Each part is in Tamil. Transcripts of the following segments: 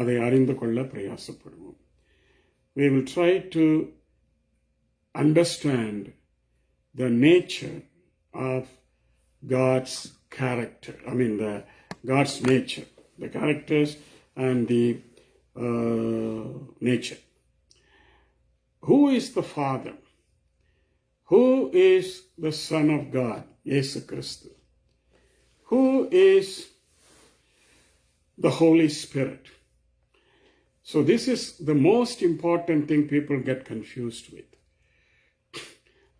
அதை அறிந்து கொள்ள பிரயாசப்படுவோம். We will try to understand the nature of God's character. God's nature, the characters and the nature. Who is the Father? Who is the Son of God? Yesu Christu. Who is the Holy Spirit? So this is the most important thing people get confused with.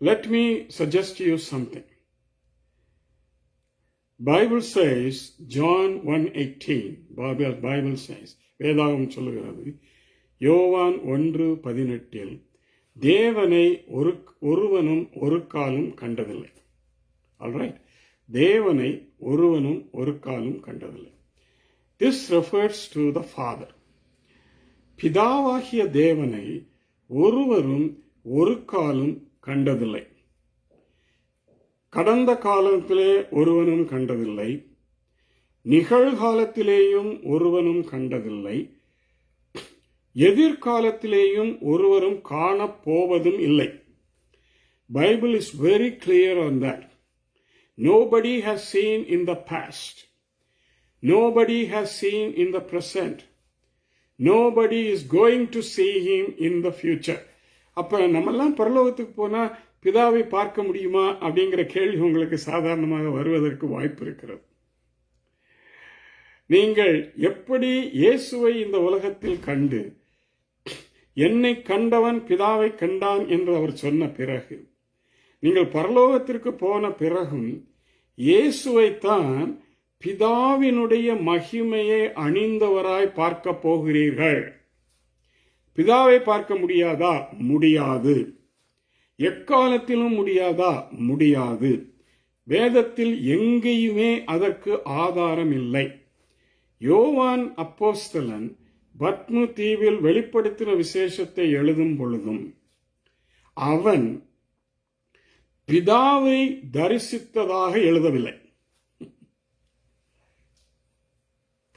Let me suggest to you something. Bible says, John 1:18, Bible says, வேதாகம் சொல்லுகிறது, யோவான் 1:18, தேவனை ஒருவனும் ஒரு காலும் கண்டதில்லை. ஆல்ரைட், தேவனை ஒருவனும் ஒரு காலும் கண்டதில்லை. This refers to the Father. பிதாவாகிய தேவனை ஒருவரும் ஒரு காலும் கண்டதில்லை. கடந்த காலத்திலே ஒருவனும் கண்டதில்லை, நிகழ்காலத்திலேயும் ஒருவனும் கண்டதில்லை, எதிர்காலத்திலேயும் ஒருவரும் காணப்போவதும் இல்லை. Bible is very clear on that. Nobody has seen in the past. Nobody has seen in the present. Nobody is going to see him in the future. அப்ப நம்மெல்லாம் பரலோகத்துக்கு போனா பிதாவை பார்க்க முடியுமா அப்படிங்கிற கேள்வி உங்களுக்கு சாதாரணமாக வருவதற்கு வாய்ப்பு இருக்கிறது. நீங்கள் எப்படி இயேசுவை இந்த உலகத்தில் கண்டு என்னை கண்டவன் பிதாவை கண்டான் என்று அவர் சொன்ன பிறகு, நீங்கள் பரலோகத்திற்கு போன பிறகும் இயேசுவைத்தான் பிதாவினுடைய மகிமையை அணிந்தவராய் பார்க்க போகிறீர்கள். பிதாவை பார்க்க முடியாதா? முடியாது. எக்காலத்திலும் முடியாதா? முடியாது. வேதத்தில் எங்கேயுமே அதற்கு ஆதாரம் இல்லை. யோவான் அப்போஸ்தலன் பத்மு தீவில் வெளிப்படுத்தின விசேஷத்தை எழுதும் பொழுதும் அவன் பிதாவை தரிசித்ததாக எழுதவில்லை.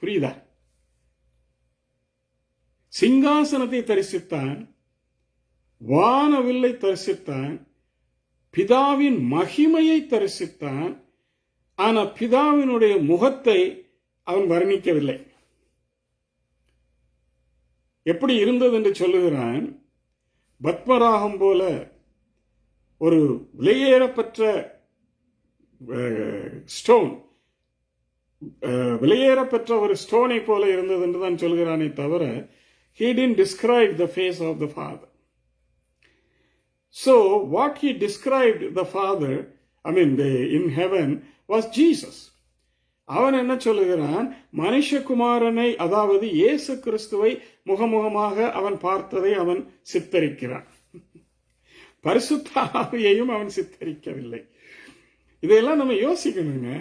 புரியுதா? சிங்காசனத்தை தரிசித்தான், வானவில்லை தரிசித்தான், பிதாவின் மகிமையை தரிசித்தான். ஆனா பிதாவினுடைய முகத்தை அவன் வர்ணிக்கவில்லை. எப்படி இருந்தது என்று சொல்லுகிறான், பத்மராகம் போல ஒரு விலையேறப்பெற்ற ஸ்டோன், விலையேறப்பெற்ற ஒரு ஸ்டோனை போல இருந்தது என்று தான் சொல்கிறானே தவிர he didn't describe the face of the Father. So what he described the Father, in heaven, was Jesus. அவன் என்ன சொல்லுகிறான், மனுஷகுமாரனை, அதாவது இயேசு கிறிஸ்துவை முகமுகமாக அவன் பார்த்ததை அவன் சித்தரிக்கிறான். பரிசுத்த ஆவியையும் அவன் சித்தரிக்கவில்லை. இதையெல்லாம் நம்ம யோசிக்கணுங்க.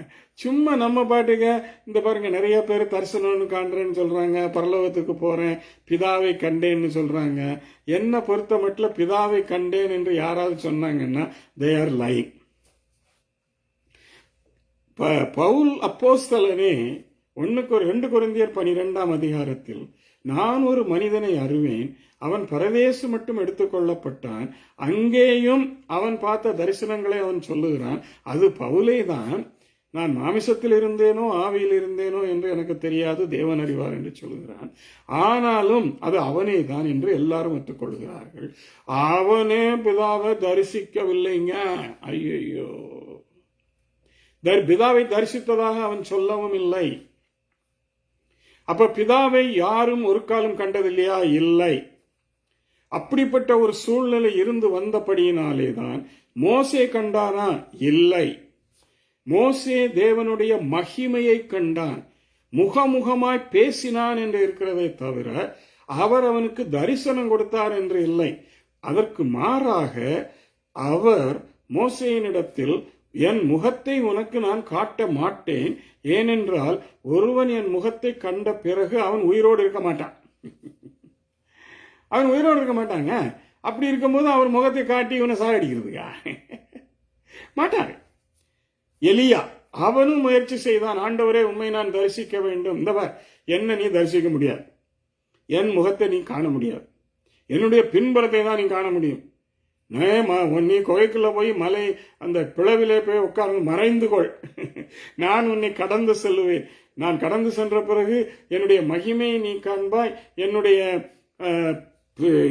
சும்மா நம்ம பாட்டுங்க, இந்த பாருங்க, நிறைய பேர் தரிசனம்னு காண்றேன்னு சொல்றாங்க, பரலோகத்துக்கு போறேன், பிதாவை கண்டேன்னு சொல்றாங்க. என்ன பொறுத்த மட்டும் பிதாவை கண்டேன் என்று யாராவது சொன்னாங்கன்னா they are lying. பவுல் அப்போஸ்தலனே 2 கொரிந்தியர் 12ஆம் அதிகாரத்தில், நான் ஒரு மனிதனை அறிவேன், அவன் பரதேசு மட்டும் எடுத்துக்கொள்ளப்பட்டான், அங்கேயும் அவன் பார்த்த தரிசனங்களை அவன் சொல்லுகிறான், அது பவுலே தான், நான் மாமிசத்தில் இருந்தேனோ ஆவியில் இருந்தேனோ என்று எனக்கு தெரியாது, தேவன் அறிவார் என்று சொல்லுகிறான். ஆனாலும் அது அவனே தான் என்று எல்லாரும் ஒத்துக்கொள்கிறார்கள். அவனே பிதாவை தரிசிக்கவில்லைங்க. ஐயோ, பிதாவை தரிசித்ததாக அவன் சொல்லவும் இல்லை. அப்ப பிதாவை யாரும் ஒரு காலம் கண்டதில்லையா? இல்லை. அப்படிப்பட்ட ஒரு சூழ்நிலை இருந்து வந்தபடியினாலே தான் மோசே கண்டானா? இல்லை. மோசே தேவனுடைய மகிமையை கண்டான், முகமுகமாய் பேசினான் என்று இருக்கிறதை தவிர அவர் அவனுக்கு தரிசனம் கொடுத்தார் என்று இல்லை. அதற்கு மாறாக அவர் மோசேயினிடத்தில், என் முகத்தை உனக்கு நான் காட்ட மாட்டேன், ஏனென்றால் ஒருவன் என் முகத்தை கண்ட பிறகு அவன் உயிரோடு இருக்க மாட்டான். அவன் உயிரோடு இருக்க மாட்டாங்க. அப்படி இருக்கும்போது அவர் முகத்தை காட்டி இவனை சாகடிக்கிறதுக்கா? மாட்டாங்க. எலியா அவனும் முயற்சி செய்தான், ஆண்டவரே உண்மை நான் தரிசிக்க வேண்டும், இந்த என்ன நீ தரிசிக்க முடியாது, என் முகத்தை நீ காண முடியாது, என்னுடைய பின்புறத்தை தான் நீ காண முடியும். நீ குகைக்குள்ள போய் மலை அந்த பிளவிலே போய் உட்கார்ந்து மறைந்து கொள், நான் உன்னை கடந்து செல்லுவேன். நான் கடந்து சென்ற பிறகு என்னுடைய மகிமையை நீ காண்பாய், என்னுடைய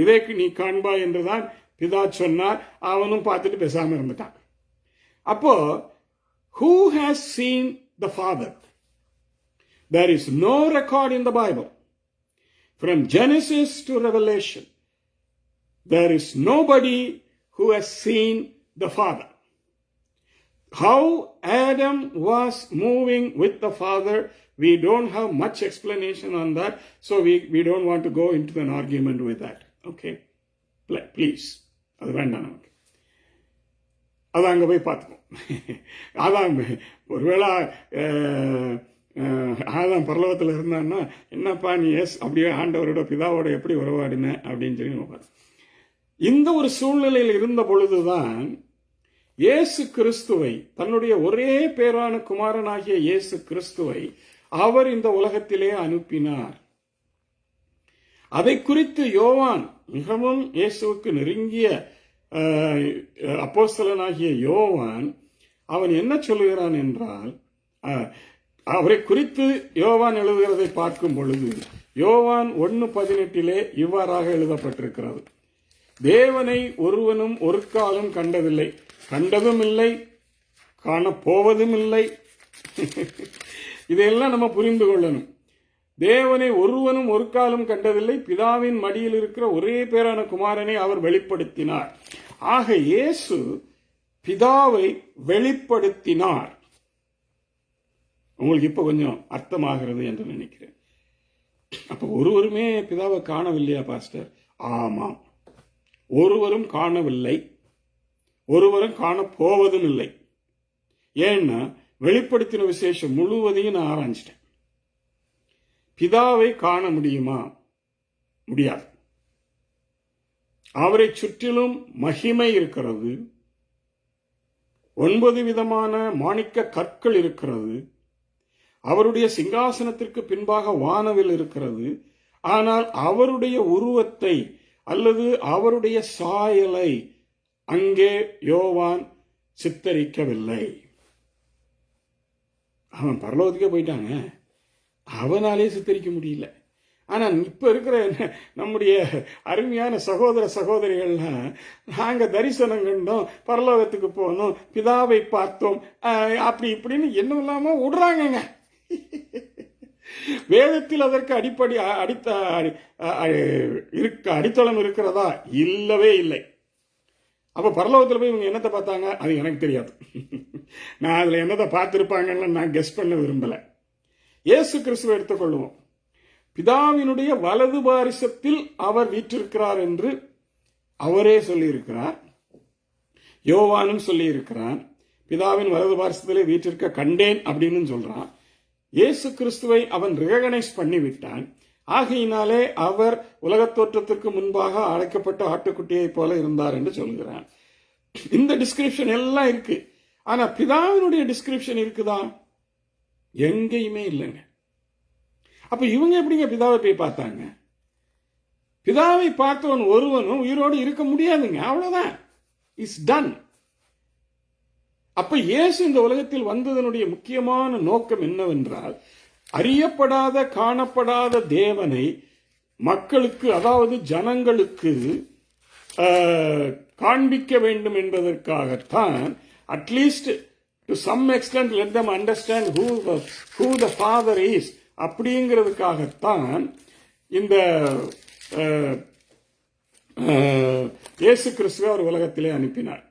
இதை நீ காண்பாய் என்றுதான் பிதா சொன்னார். அவனும் பார்த்துட்டு பேசாம இருந்துட்டான். அப்போ who has seen the Father? There is no record in the Bible. From Genesis to Revelation, there is nobody who has seen the Father. How Adam was moving with the Father, we don't have much explanation on that, so we don't want to go into an argument with that. Okay? Please. அது வேண்டாம் நமக்கு. அதான் அங்கே போய் பார்த்துக்கோம். அதான் ஒருவேளை ஆதாம் பரலோகத்தில் இருந்தான்னா, என்னப்பா நீ அப்படியே ஆண்டவரோட பிதாவோட எப்படி உறவாடின அப்படின்னு சொல்லி நம்ம பார்த்தோம். இந்த ஒரு சூழ்நிலையில் இருந்த பொழுதுதான் இயேசு கிறிஸ்துவை, தன்னுடைய ஒரே பேரான குமாரனாகிய இயேசு கிறிஸ்துவை அவர் இந்த உலகத்திலே அனுப்பினார். அதை குறித்து யோவான், மிகவும் இயேசுவுக்கு நெருங்கிய அப்போஸ்தலனாகிய யோவான், அவன் என்ன சொல்லுகிறான் என்றால், அவரை குறித்து யோவான் எழுதுகிறதை பார்க்கும் பொழுது யோவான் 1:18 இவ்வாறாக எழுதப்பட்டிருக்கிறது: தேவனை ஒருவனும் ஒரு காலம் கண்டதில்லை, கண்டதும் இல்லை, காணப்போவதும் இல்லை. இதையெல்லாம் நம்ம புரிந்து கொள்ளணும். தேவனை ஒருவனும் ஒரு காலம் கண்டதில்லை, பிதாவின் மடியில் இருக்கிற ஒரே பேரான குமாரனை அவர் வெளிப்படுத்தினார். ஆக இயேசு பிதாவை வெளிப்படுத்தினார். உங்களுக்கு இப்ப கொஞ்சம் அர்த்தமாகிறது என்று நினைக்கிறேன். அப்ப ஒருவருமே பிதாவை காணவில்லையா பாஸ்டர்? ஆமாம், ஒருவரும் காணவில்லை, ஒருவரும் காணப்போவதும் இல்லை. ஏன்னா வெளிப்படுத்தின விசேஷம் முழுவதையும் நான் ஆராய்ச்சிட்டேன். பிதாவை காண முடியுமா? முடியாது. அவரை சுற்றிலும் மகிமை இருக்கிறது, 9 விதமான மாணிக்க கற்கள் இருக்கிறது, அவருடைய சிங்காசனத்திற்கு பின்பாக வானவில் இருக்கிறது. ஆனால் அவருடைய உருவத்தை அல்லது அவருடைய சாயலை அங்கே யோவான் சித்தரிக்கவில்லை. அவன் பரலோகத்துக்கே போயிட்டாங்க, அவனாலே சித்தரிக்க முடியல. ஆனா இப்ப இருக்கிற நம்முடைய அருமையான சகோதர சகோதரிகள்லாம், நாங்க தரிசனம் கண்டோம், பரலோகத்துக்கு போனோம், பிதாவை பார்த்தோம், அப்படி இப்படின்னு என்னெல்லாமோ விடுறாங்க. வேதத்தில் அதற்கு அடித்தளம் இருக்கிறதா? இல்லவே இல்லை. அப்ப பரலோகத்தில் போய் இவங்க என்னத்தை பார்த்தாங்க? அது எனக்கு தெரியாது. நான் அதுல என்னத்தை பார்த்திருப்பாங்கன்னு நான் கெஸ் பண்ண விரும்பல. இயேசு கிறிஸ்துவை எடுத்துக்கொள்வோம். பிதாவினுடைய வலது பாரிசத்தில் அவர் வீற்றிருக்கிறார் என்று அவரே சொல்லியிருக்கிறார். யோவானும் சொல்லியிருக்கிறான். பிதாவின் வலது பாரிசத்திலே வீற்றிருக்க கண்டேன் அப்படின்னு சொல்றான். இயேசு கிறிஸ்துவை அவன் ரெகனைஸ் பண்ணிவிட்டான். ஆகையினாலே அவர் உலகத் தோற்றத்திற்கு முன்பாக அழைக்கப்பட்ட ஆட்டுக்குட்டியை போல இருந்தார் என்று சொல்கிறான். இந்த டிஸ்கிரிப்ஷன் எல்லாம் இருக்கு. ஆனா பிதாவினுடைய டிஸ்கிரிப்ஷன் இருக்குதா? எங்கேயுமே இல்லைங்க. அப்ப இவங்க எப்படிங்க பிதாவை போய் பார்த்தாங்க? பிதாவை பார்த்தவன் ஒருவனும் உயிரோடு இருக்க முடியாதுங்க. அவ்வளவுதான், இட்ஸ் டன். அப்ப இயேசு இந்த உலகத்தில் வந்ததனுடைய முக்கியமான நோக்கம் என்னவென்றால், அறியப்படாத காணப்படாத தேவனை மக்களுக்கு, அதாவது ஜனங்களுக்கு காண்பிக்க வேண்டும் என்பதற்காகத்தான், at least to some extent let them understand who the Father is, அப்படிங்கிறதுக்காகத்தான் இந்த இயேசு கிறிஸ்துவை அவர் உலகத்திலே அனுப்பினார்.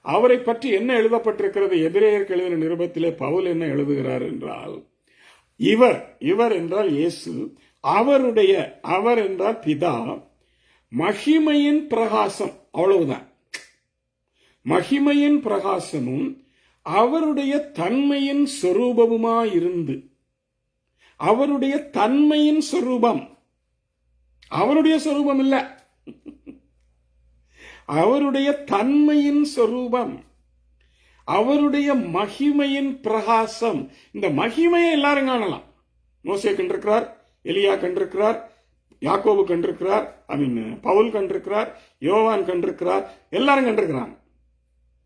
அவரை பற்றி என்ன எழுதப்பட்டிருக்கிறது? எபிரேயருக்கு எழுதின நிருபத்திலே பவுல் என்ன எழுதுகிறார் என்றால், இவர் என்றால் இயேசு, அவர் என்றால் பிதா, மகிமையின் பிரகாசம். அவ்வளவுதான். மகிமையின் பிரகாசமும் அவருடைய தன்மையின் சொரூபமுமாயிருந்து, அவருடைய தன்மையின் சொரூபம், அவருடைய சொரூபம் இல்ல, அவருடைய தன்மையின் சொரூபம், அவருடைய மகிமையின் பிரகாசம். இந்த மகிமையை எல்லாரும் காணலாம். மோசே கண்டிருக்கிறார், எலியா கண்டிருக்கிறார், யாக்கோபு கண்டிருக்கிறார், பவுல் கண்டிருக்கிறார், யோவான் கண்டிருக்கிறார், எல்லாரும் கண்டிருக்கிறாங்க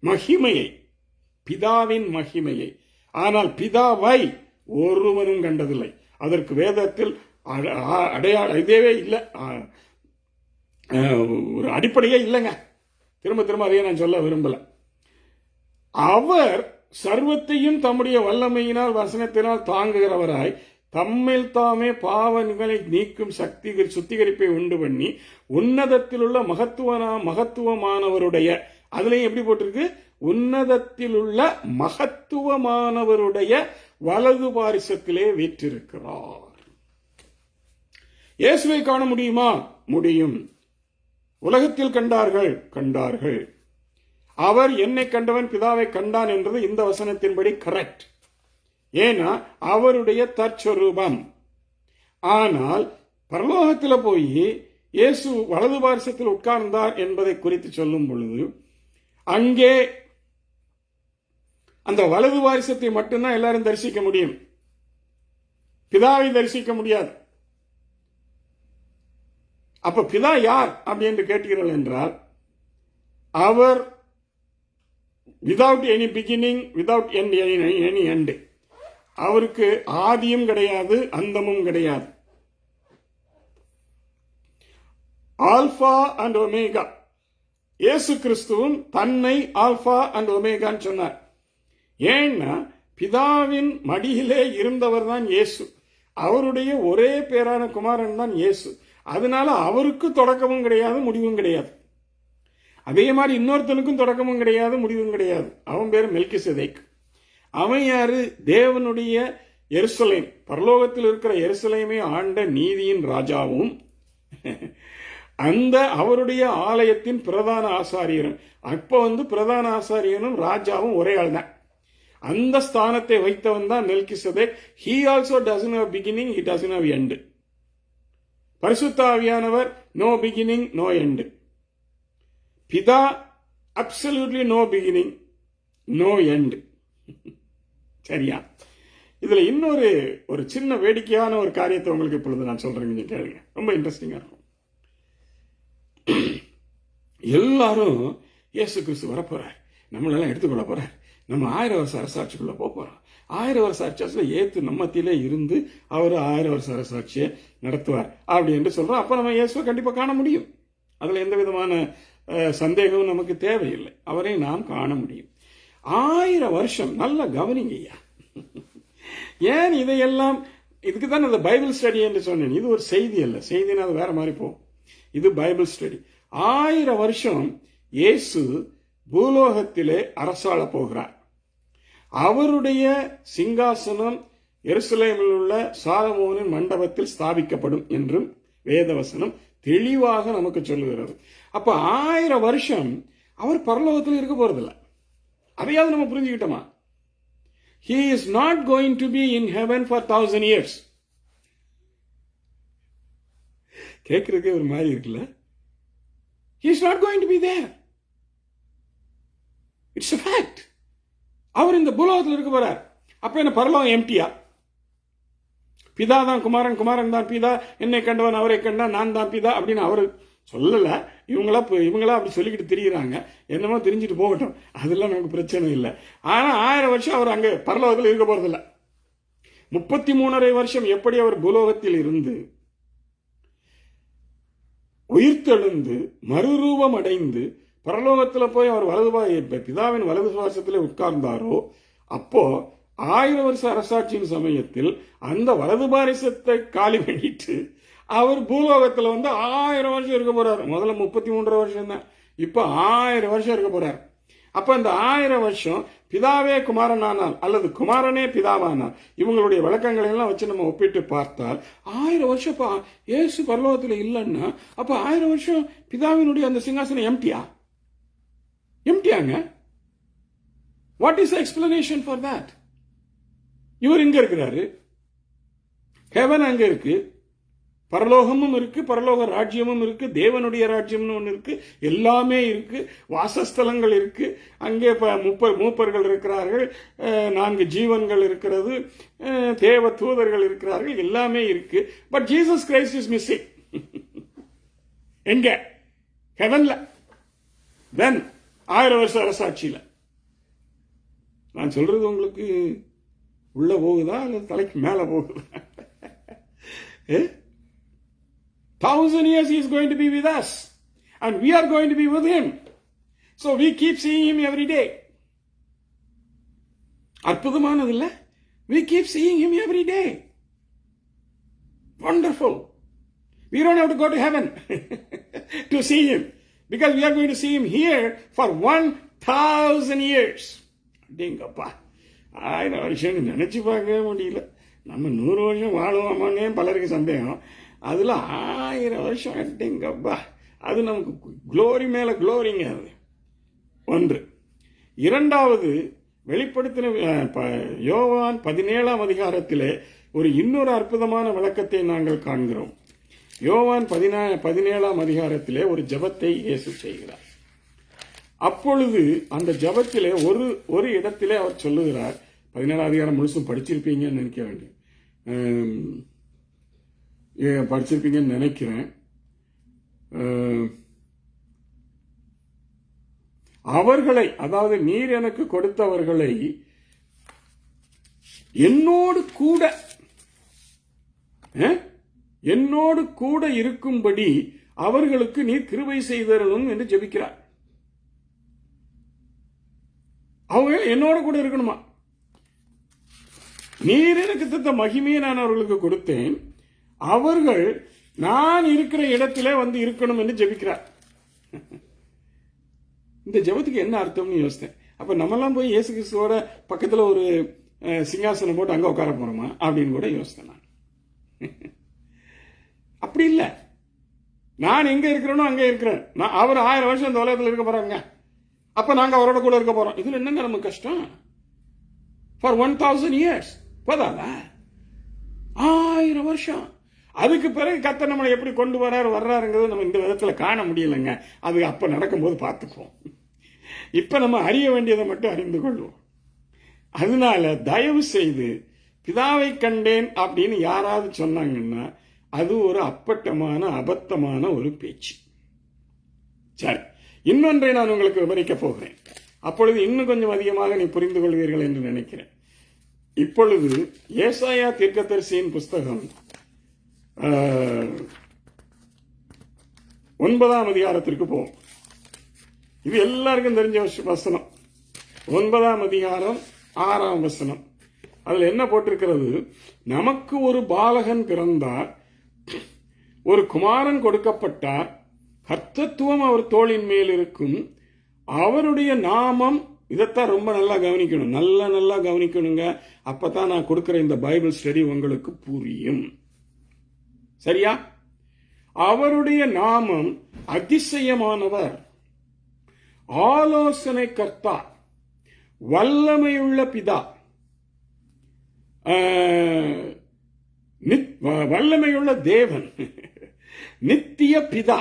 மகிமையை, பிதாவின் மகிமையை. ஆனால் பிதாவை ஒருவனும் கண்டதில்லை. அதற்கு வேதத்தில் இதே இல்லை, ஒரு அடிப்படையே இல்லைங்க. திரும்ப திரும்ப அதையே நான் சொல்ல விரும்பல. அவர் சர்வத்தையும் தம்முடைய வல்லமையினால் வசனத்தினால் தாங்குகிறவராய் தம்மில் தாமே பாவங்களை நீக்கும் சக்தி சுத்திகரிப்பை உண்டு பண்ணி உன்னதத்தில் உள்ள மகத்துவமானவருடைய, அதுலயும் எப்படி போட்டிருக்கு, உன்னதத்தில் உள்ள மகத்துவமானவருடைய வலது பாரிசத்திலே வீற்றிருக்கிறார். இயேசுவை காண முடியுமா? முடியும். உலகத்தில் கண்டார்கள். அவர் என்னை கண்டவன் பிதாவை கண்டான் என்றது இந்த வசனத்தின்படி கரெக்ட். ஏன்னா அவருடைய தற்சொரூபம். ஆனால் பரலோகத்தில் போய் இயேசு வலது பாரிசத்தில் உட்கார்ந்தார் என்பதை குறித்து சொல்லும் பொழுது அங்கே அந்த வலது பாரிசத்தை மட்டும்தான் எல்லாரும் தரிசிக்க முடியும், பிதாவை தரிசிக்க முடியாது. அப்ப பிதா யார் அப்படி என்று கேட்டீர்கள் என்றால், அவர் without any beginning, without any end. அவருக்கு ஆதியும் கிடையாது, அந்தமும் கிடையாது. Alpha and omega. இயேசு கிறிஸ்துவும் தன்னை ஆல்பா அண்ட் ஒமேகான்னு சொன்னார். ஏன்னா பிதாவின் மடியிலே இருந்தவர் தான் இயேசு. அவருடைய ஒரே பேரான குமாரன் தான் இயேசு. அதனால அவருக்கு தொடக்கமும் கிடையாது, முடிவும் கிடையாது. அதே மாதிரி இன்னொருத்தனுக்கும் தொடக்கமும் கிடையாது, முடிவும் கிடையாது. அவன் பேரு மெல்கிசேதேக். அவன் யாரு? தேவனுடைய எருசலேம், பரலோகத்தில் இருக்கிற எருசலேமை ஆண்ட நீதியின் ராஜாவும் அந்த அவருடைய ஆலயத்தின் பிரதான ஆசாரியரும். அப்ப பிரதான ஆசாரியனும் ராஜாவும் ஒரே ஆள் தான். அந்த ஸ்தானத்தை வைத்தவன் தான் Melchizedek. he also doesn't have beginning, he doesn't have end. பரிசுத்த ஆவியானவர் நோ பிகினிங் நோ எண்ட். பிதா absolutely no beginning no end. சரியா? இதுல இன்னொரு சின்ன வேடிக்கையான ஒரு காரியத்தை உங்களுக்கு இப்பொழுது நான் சொல்றேன், கேளுங்க. ரொம்ப இன்ட்ரெஸ்டிங்கா இருக்கும். எல்லாரும் இயேசு கிறிஸ்து வரப்போறார், நம்மளெல்லாம் எடுத்துக்கொள்ள போறார், நம்ம 1000 வருஷ அரசாட்சிக்குள்ள போறோம், 1000 வருஷ அரசாட்சியில ஏத்து நம்மத்திலே இருந்து அவர் 1000 வருஷ அரசாட்சியை நடத்துவார் அப்படி என்று சொல்றோம். அப்ப நம்ம இயேசுவை கண்டிப்பா காண முடியும். அதுல எந்த விதமான சந்தேகமும் நமக்கு தேவையில்லை. அவரை நாம் காண முடியும். 1000 வருஷம். நல்ல கவனிங்கய்யா. ஏன் இதையெல்லாம், இதுக்கு தான் அந்த பைபிள் ஸ்டடி என்று சொன்னேன். இது ஒரு செய்தி அல்ல, செய்தினா அது வேற மாதிரி போகும். இது பைபிள் ஸ்டடி. 1000 வருஷம் இயேசு பூலோகத்திலே அரசாள போகிறார். அவருடைய சிங்காசனம் எருசலேமில் உள்ள சாலமோனின் மண்டபத்தில் ஸ்தாபிக்கப்படும் என்றும் வேதவசனம் தெளிவாக நமக்கு சொல்லுகிறது. அப்ப 1000 வருஷம் அவர் பரலோகத்தில் இருக்க போறதில்லை. அதையாவது நம்ம புரிஞ்சுக்கிட்டோமா? He is not going to be in heaven for 1000 years. கேட்கறதுக்கே ஒரு மாதிரி இருக்குல்ல? He is not going to be there. It's a fact. அவர் இந்த பூலோகத்தில் இருக்க போறார். அப்ப என்ன பரலோகம் எம்டியா? பிதா தான் குமாரன், குமாரன் தான் பிதா, என்னை கண்டவன் அவரை கண்டான், நான் தான் பிதா அப்படின்னு அவர் சொல்லல. இவங்களா அப்படி சொல்லிக்கிட்டு திரிகிறாங்க. என்னமோ தெரிஞ்சுட்டு போகட்டும், அதெல்லாம் நமக்கு பிரச்சனை இல்லை. ஆனா 1000 வருஷம் அவர் அங்க பரலோகத்தில் இருக்க போறதில்ல. 33.5 வருஷம் எப்படி அவர் பூலோகத்தில் இருந்து உயிர்த்தெழுந்து மறுரூபம் அடைந்து பரலோகத்தில் போய் அவர் பிதாவின் வலது சுவாசத்தில் உட்கார்ந்தாரோ, அப்போ 1000 வருஷ அரசாட்சியின் சமயத்தில் அந்த வலது பாரிசத்தை காலி பண்ணிட்டு அவர் பூலோகத்தில் 1000 வருஷம் இருக்க போறாரு. முதல்ல 33 வருஷம் தான், இப்ப 1000 வருஷம் இருக்க போறாரு. அப்ப இந்த 1000 வருஷம் பிதாவே குமாரனானால் அல்லது குமாரனே பிதாவானால், இவங்களுடைய விளக்கங்களை எல்லாம் வச்சு நம்ம ஒப்பிட்டு பார்த்தால் 1000 வருஷம் இயேசு பரலோகத்தில் இல்லைன்னா அப்ப 1000 வருஷம் பிதாவினுடைய அந்த சிங்காசனம் எம்டியாங்க. What is explanation for that? இவர் இங்க இருக்கிறாரு, ஹெவன் அங்க இருக்கு, பரலோகமும் இருக்கு, பரலோக ராஜ்யமும் இருக்கு, தேவனுடைய ராஜ்யம்னு ஒன்று இருக்கு, எல்லாமே இருக்கு, வாசஸ்தலங்கள் இருக்கு, அங்கே மூப்பர்கள் இருக்கிறார்கள், 4 ஜீவன்கள் இருக்கிறது, தேவ தூதர்கள் இருக்கிறார்கள், எல்லாமே இருக்கு. But Jesus Christ is missing. எங்க? ஹெவன்ல. தென் 1000 வருஷ அரசாட்சியில. நான் சொல்றது உங்களுக்கு உள்ள போகுதா அல்லது தலைக்கு மேல போகுதா? 1000 years he is going to be with us and we are going to be with him. So we keep seeing him every day. அற்புதமானது இல்ல? We keep seeing him every day. Wonderful. We don't have to go to heaven to see him because we are going to see him here for 1000 years. அப்படிங்கப்பா, 1000 வருஷம் நினைச்சு பார்க்கவே முடியல. நம்ம 100 வருஷம் வாழுவோமானே பலருக்கு சந்தேகம். அதுல 1000 வருஷம் அப்படிங்கப்பா, அது நமக்கு குளோரி மேல குளோரிங்க. அது ஒன்று. இரண்டாவது, வெளிப்படுத்தின யோவான் 17ஆம் அதிகாரத்திலே ஒரு இன்னொரு அற்புதமான விளக்கத்தை நாங்கள் காண்கிறோம். யோவான் 17ஆம் அதிகாரத்திலே ஒரு ஜெபத்தை இயேசு செய்கிறார். அப்பொழுது அந்த ஜெபத்திலே ஒரு இடத்திலே அவர் சொல்லுகிறார். 17ஆம் அதிகாரம் முழுசும் படிச்சிருப்பீங்கன்னு நினைக்க வேண்டிய படிச்சிருப்பீங்கன்னு நினைக்கிறேன். அவர்களை, அதாவது நீர் எனக்கு கொடுத்தவர்களை என்னோடு கூட இருக்கும்படி அவர்களுக்கு நீர் கிருபை செய்தரணும் என்று ஜெபிக்கிறார். அவங்க என்னோட கூட இருக்கணுமா? நீர் எனக்கு தந்த மகிமையை நான் அவர்களுக்கு கொடுத்தேன், அவர்கள் நான் இருக்கிற இடத்திலே வந்து இருக்கணும் என்று ஜெபிக்கிறார். இந்த ஜெபத்துக்கு என்ன அர்த்தம்னு யோசித்தேன். அப்ப நம்மெல்லாம் போய் இயேசு கிறிஸ்துவோட பக்கத்துல ஒரு சிங்காசனம் போட்டு அங்க உட்கார போறோமா அப்படின்னு கூட யோசித்தேன் நான். அப்படி இல்லை. நான் எங்க இருக்கிறேனோ அங்க இருக்கிறேன். அவர் 1000 வருஷம் இந்த உலகத்தில் இருக்க போறாங்க. அப்ப நாங்க அவரோட கூட இருக்க போறோம். இதுல என்னங்க நமக்கு கஷ்டம்? ஃபார் 1000 years போதாதா? 1000 வருஷம். அதுக்கு பிறகு கர்த்தர் நம்மளை எப்படி கொண்டு வர்றாருங்கிறது நம்ம இந்த விதத்துல காண முடியலைங்க. அது அப்ப நடக்கும்போது பார்த்துக்குவோம். இப்ப நம்ம அறிய வேண்டியதை மட்டும் அறிந்து கொள்வோம். அதனால தயவு செய்து பிதாவை கண்டேன் அப்படின்னு யாராவது சொன்னாங்கன்னா அது ஒரு அப்பட்டமான அபத்தமான ஒரு பேச்சு. சரி, இன்னொன்றை நான் உங்களுக்கு விவரிக்க போகிறேன். அப்பொழுது இன்னும் கொஞ்சம் அதிகமாக நீ புரிந்து கொள்வீர்கள் என்று நினைக்கிறேன். இப்பொழுது ஏசாயா தீர்க்கதரிசியின் புஸ்தகம் 9ஆம் அதிகாரத்திற்கு போவோம். இது எல்லாருக்கும் தெரிஞ்ச வசனம். 9ஆம் அதிகாரம் 6ஆம் வசனம். அதுல என்ன போட்டிருக்கிறது? நமக்கு ஒரு பாலகன் பிறந்தார், ஒரு குமாரன் கொடுக்கப்பட்டார், கர்த்தத்துவம் அவர் தோளின் மேல் இருக்கும், அவருடைய நாமம். இதைத்தான் ரொம்ப நல்லா கவனிக்கணும், நல்லா கவனிக்கணுங்க. அப்பதான் நான் கொடுக்கிற இந்த பைபிள் ஸ்டடி உங்களுக்கு புரியும். சரியா? அவருடைய நாமம் அதிசயமானவர், ஆலோசனை கர்த்தா, வல்லமையுள்ள பிதா, வல்லமையுள்ள தேவன், நித்திய பிதா,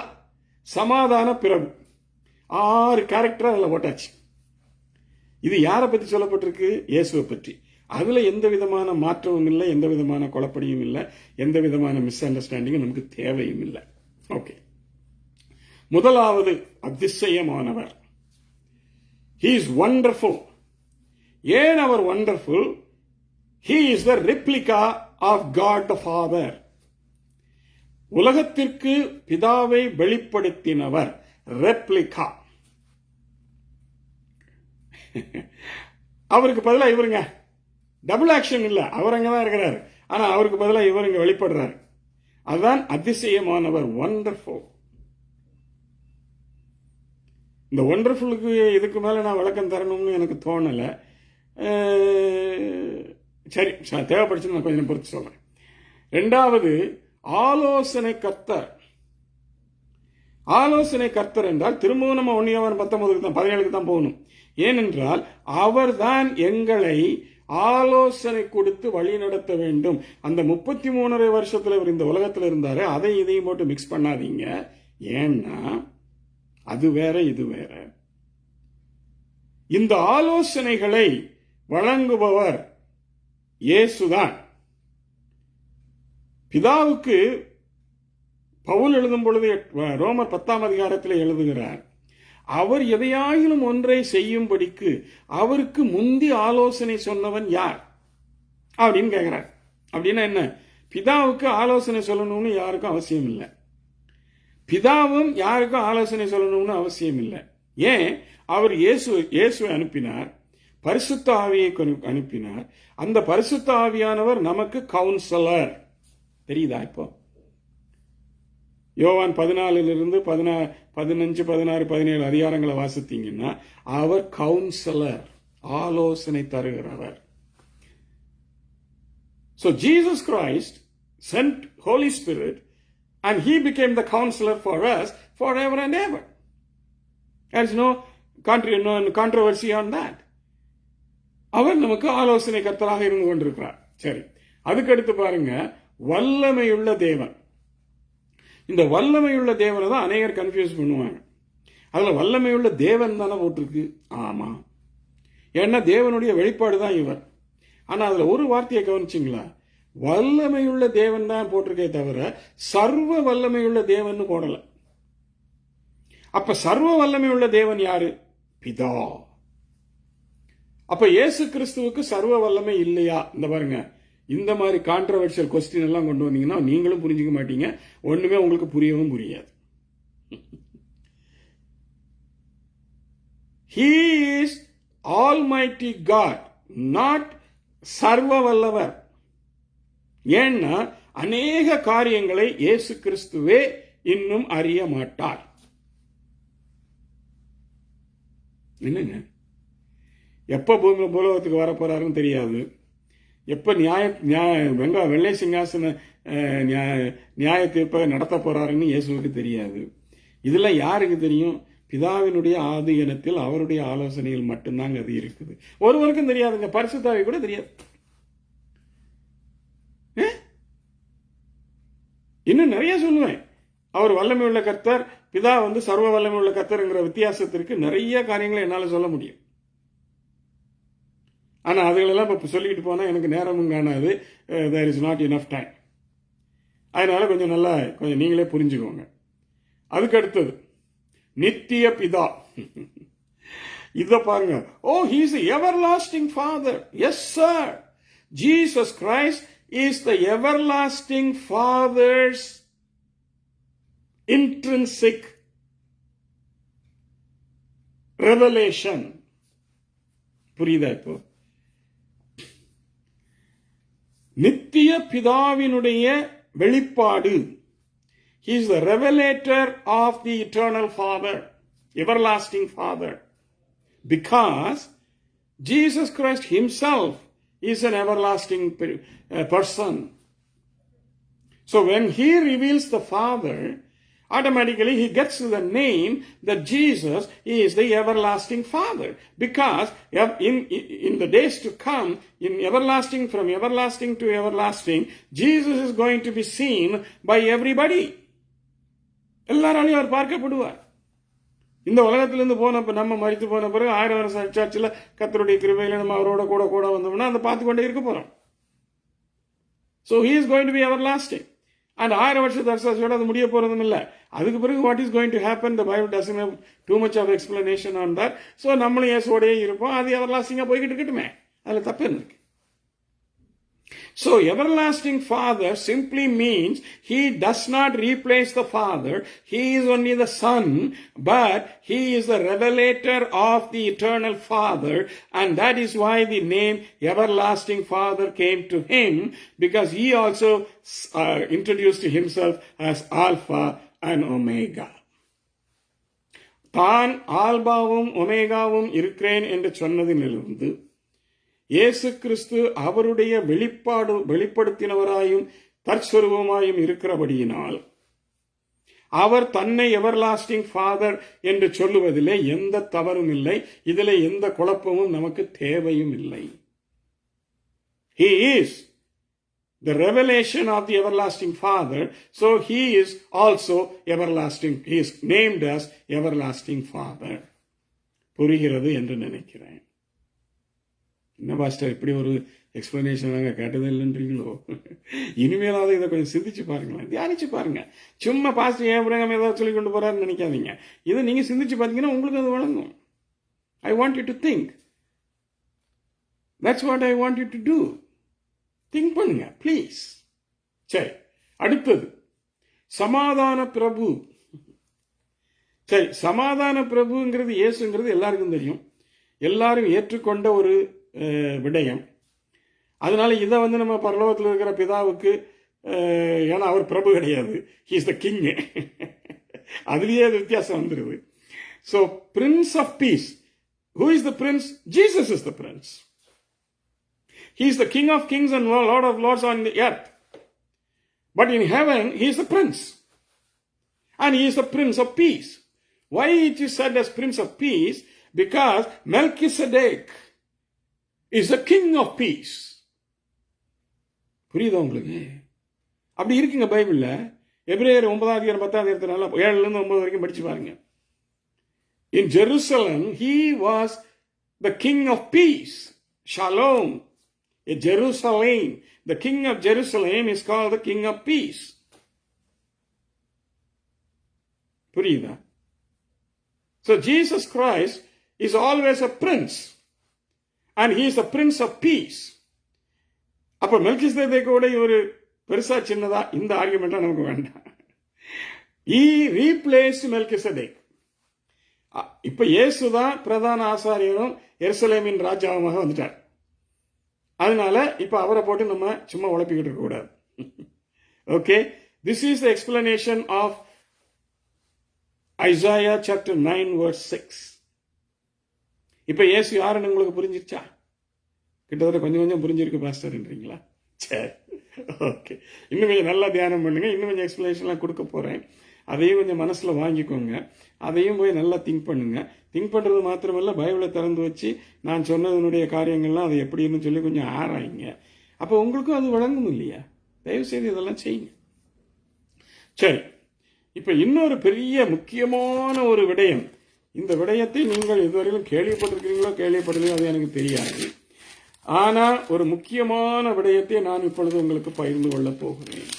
சமாதான பிரபு. 6 கேரக்டர் அதுல போட்டாச்சு. இது யாரை பத்தி சொல்லப்பட்டிருக்கு? இயேசுவை பற்றி. அதுல எந்த விதமான மாற்றமும் இல்லை, எந்த விதமான குழப்படியும் இல்லை, எந்த விதமான மிஸ் அண்டர்ஸ்டாண்டிங்கும் நமக்கு தேவையும் இல்லை. ஓகே, முதலாவது அதிசயமானவர். He is wonderful. ஏன் அவர் wonderful? He is the replica of God the Father. உலகத்திற்கு பிதாவை வெளிப்படுத்தினவர். ரெப்ளிகா. அவருக்கு பதிலா இவருங்க. டபுள் ஆக்ஷன் இல்ல, அவர் அங்கதான் இருக்கிறார். ஆனா அவருக்கு பதிலா இவர் இங்க வெளிப்படுறாரு. அதுதான் அதிசயமானவர், வண்டர்ஃபுல். இந்த ஒண்டர்ஃபுல்லுக்கு இதுக்கு மேல நான் விளக்கம் தரணும்னு எனக்கு தோணல. சரி, தேவைப்படுச்சு நான் கொஞ்சம் பொறுத்து சொல்றேன். 2வது, ஆலோசனை கர்த்தர். ஆலோசனை கர்த்தர் என்றால் திரும்பவும் நம்ம 1:19 தான் போகணும். ஏனென்றால் அவர்தான் எங்களை ஆலோசனை கொடுத்து வழி நடத்த வேண்டும். அந்த 33.5 வருஷத்துல இவர் இந்த உலகத்துல இருந்தாரு. அதை இதையும் போட்டு மிக்ஸ் பண்ணாதீங்க. ஏன்னா அது வேற இது வேற. இந்த ஆலோசனைகளை வழங்குபவர் இயேசுதான். பிதாவுக்கு பவுல் எழுதும் பொழுது ரோமர் 10ஆம் அதிகாரத்தில் எழுதுகிறார், அவர் எதையாயிலும் ஒன்றை செய்யும்படிக்கு அவருக்கு முந்தி ஆலோசனை சொன்னவன் யார் அப்படின்னு கேட்கிறார். அப்படின்னா என்ன? பிதாவுக்கு ஆலோசனை சொல்லணும்னு யாருக்கும் அவசியம் இல்லை. பிதாவும் யாருக்கும் ஆலோசனை சொல்லணும்னு அவசியம் இல்லை. ஏன்? அவர் இயேசுவை அனுப்பினார், பரிசுத்த ஆவியை அனுப்பினார். அந்த பரிசுத்த ஆவியானவர் நமக்கு கவுன்சிலர். தெரியுதா? இப்போ யோவான் 14 15, 16, 17 அதிகாரங்களை வாசித்தீங்கன்னா அவர் கவுன்சிலர், ஆலோசனை தருகிறவர். So Jesus Christ sent Holy Spirit and he became the counselor for us forever and ever. There is no controversy on that. அவர் நமக்கு ஆலோசனை கர்த்தராக இருந்து கொண்டிருக்கிறார். சரி, அதுக்கடுத்து பாருங்க, வல்லமையுள்ள தேவன். இந்த வல்லமையுள்ள தேவனை தான் அநேகர் கன்ஃபியூஸ் பண்ணுவாங்க. அதுல வல்லமையுள்ள தேவன் தானே போட்டிருக்கு. ஆமா, ஏன்னா தேவனுடைய வெளிப்பாடு தான் இவர். ஆனா அதுல ஒரு வார்த்தையை கவனிச்சிங்களா? வல்லமையுள்ள தேவன் தான் போட்டிருக்கே தவிர சர்வ வல்லமையுள்ள தேவன் போடல. அப்ப சர்வ வல்லமையுள்ள தேவன் யாரு? பிதா. அப்ப இயேசு கிறிஸ்துவுக்கு சர்வ வல்லமை இல்லையா? இந்த பாருங்க, இந்த மாதிரி கான்ட்ரவர்ஷியல் கொஸ்டின் எல்லாம் கொண்டு வந்தீங்கன்னா நீங்களும் புரிஞ்சுக்க மாட்டீங்க, ஒண்ணுமே உங்களுக்கு புரியவும் புரியாது. He is Almighty God, not சர்வ வல்லவர். ஏன்னா அநேக காரியங்களை இயேசு கிறிஸ்துவே இன்னும் அறிய மாட்டார். என்னங்க, எப்ப பூலோகத்துக்கு வர போறாருன்னு தெரியாது, எப்ப வெள்ளை சிங்காசன நியாய தீர்ப்பை நடத்த போறாருன்னு இயேசுவுக்கு தெரியாது. இதெல்லாம் யாருக்கு தெரியும்? பிதாவினுடைய ஆதீனத்தில் அவருடைய ஆலோசனையில் மட்டும்தாங்க அது இருக்குது. ஒருவருக்கும் தெரியாதுங்க, பரிசுத்தாவி கூட தெரியாது. இன்னும் நிறைய சொல்லுவேன். அவர் வல்லமை உள்ள கர்த்தர், பிதா சர்வ வல்லமை உள்ள கர்த்தர்ங்கிற வித்தியாசத்திற்கு நிறைய காரியங்களை என்னால சொல்ல முடியும். ஆனா அதுகளெல்லாம் இப்ப சொல்லிட்டு போனா எனக்கு நேரமும் காணாது. there is not enough time. அதனால கொஞ்சம் நீங்களே புரிஞ்சுக்கோங்க. அதுக்கு அடுத்தது நித்திய பிதா. இத பாருங்க. Oh, he is the everlasting Father. Yes sir, Jesus Christ is the everlasting Father's intrinsic revelation. புரியுதா? இப்போ நித்திய பிதாவினுடைய வெளிப்பாடு. He is the revelator of the eternal Father, everlasting Father, because Jesus Christ himself is an everlasting person. So when he reveals the Father, automatically he gets the name that Jesus is the everlasting Father, because in the days to come, in everlasting, from everlasting to everlasting, Jesus is going to be seen by everybody. எல்லாராலையும் அவர் பார்க்கப்படுவார். இந்த உலகத்திலிருந்து போனப்ப, நம்ம மரித்து போன பிறகு 1000 வருஷம் சர்ச்சில் கர்த்தருடைய கிருபையில நம்ம அவரோட கூட வந்தோம்னா அதை பார்த்து கொண்டே இருக்க போறோம். So he is going to be everlasting. And 1000 வருஷத்து அரசாட்சியோட அது முடிய போறதும் இல்லை. அதுக்கு பிறகு what is going to happen, the Bible doesn't have too much of explanation on that. So நம்மளும் இயேசுவோடே இருப்போம். அது everlasting போய்கிட்டு இருக்கட்டுமே, அதுல தப்பு இருக்கு. So everlasting Father simply means he does not replace the Father. He is only the Son, but he is the revelator of the eternal Father, and that is why the name everlasting Father came to him, because he also introduced himself as Alpha and Omega. தான் ஆல்பாவும் ஒமேகாவும் இருக்கிறேன் என்று சொன்னதிலிருந்து இயேசு கிறிஸ்து அவருடைய வெளிப்படுத்தினவராயும் தற்சொருவமாயும் இருக்கிறபடியினால் அவர் தன்னை எவர்லாஸ்டிங் ஃபாதர் என்று சொல்லுவதிலே எந்த தவறும் இல்லை. இதிலே எந்த குழப்பமும் நமக்கு தேவையும் இல்லை. He is the revelation of the everlasting Father, so he is also everlasting. He is named as everlasting Father. புரிகிறது என்று நினைக்கிறேன். என்ன பாஸ்டர் இப்படி ஒரு எக்ஸ்பிளனேஷன் நாங்கள் கேட்டதே இல்லைன்றீங்களோ? இனிமேலாவது இதை கொஞ்சம் சிந்திச்சு பாருங்களேன், தியானிச்சு பாருங்க. சும்மா பாஸ்டர் ஏப்ரகாம் ஏதாவது சொல்லி கொண்டு போறாருன்னு நினைக்காதீங்க. இதை நீங்க சிந்திச்சு பார்த்தீங்கன்னா உங்களுக்கு அது வழங்கும். I want you to think. That's what I want you to do. Think பண்ணுங்க ப்ளீஸ். சரி, அடுத்தது சமாதான பிரபு. சரி, சமாதான பிரபுங்கிறது இயேசுங்கிறது எல்லாருக்கும் தெரியும், எல்லாரும் ஏற்றுக்கொண்ட ஒரு விடயம். அதனால இதை நம்ம பரலோகத்தில் இருக்கிற பிதாவுக்கு, ஏன்னா அவர் பிரபு கிடையாது, ஹி இஸ் த கிங், அதுலேயே அது வித்தியாசம் வந்துடுது. So prince of peace, who is the prince? Jesus is the prince. He is the King of kings and Lord of lords on the earth. But in heaven, he is the prince. And he is the prince of peace. Why it is said as prince of peace? Because Melchizedek is the king of peace. புரியுதா உங்களுக்கு? அப்படி இருக்குங்க பைபிள்ல. எபிரேயர் 9:10 நல்லா 7-9 வரைக்கும் படிச்சு பாருங்க. In Jerusalem, he was the king of peace. Shalom. Jerusalem, the king of Jerusalem is called the king of peace. புரியுதா? So Jesus Christ is always a prince, and he is the prince of peace. அப்ப மெல்கிசேதேக்கோட ஒரு பெருசா சின்னதா இந்த ஆர்குமெண்ட் நமக்கு வேண்டாம். He replaced Melchizedek. இப்ப இயேசுதான் பிரதான ஆசாரியரும் எருசலேமின் ராஜாவுமாக வந்துட்டார். அதனால இப்ப அவரை போட்டு நம்ம சும்மா உழப்பிக்கிட்டு இருக்க கூடாது. Okay, this is the explanation of Isaiah chapter 9 verse 6. இப்ப இயேசு யாருன்னு உங்களுக்கு புரிஞ்சிருச்சா? கிட்டத்தட்ட கொஞ்சம் புரிஞ்சிருக்கு பாஸ்டர்ன்றீங்களா? சரி, ஓகே. இன்னும் கொஞ்சம் நல்லா தியானம் பண்ணுங்க. இன்னும் கொஞ்சம் எக்ஸ்பிளனேஷன்லாம் கொடுக்க போறேன். அதையும் கொஞ்சம் மனசுல வாங்கிக்கோங்க. அதையும் போய் நல்லா திங்க் பண்ணுங்க. திங்க் பண்றது மாத்திரமல்ல, பைபிளை திறந்து வச்சு நான் சொன்னதனுடைய காரியங்கள்லாம் அது எப்படின்னு சொல்லி கொஞ்சம் ஆராய்ங்க. அப்போ உங்களுக்கும் அது வழங்கும் இல்லையா? தயவு செய்து இதெல்லாம் செய்யுங்க. சரி, இப்ப இன்னொரு பெரிய முக்கியமான ஒரு விடயம். இந்த விடயத்தை நீங்கள் இதுவரையிலும் கேள்விப்பட்டிருக்கிறீங்களோ கேள்விப்படலையோ அது எனக்கு தெரியாது. ஆனா ஒரு முக்கியமான விடயத்தை நான் இப்பொழுது உங்களுக்கு பகிர்ந்து கொள்ள போகிறேன்.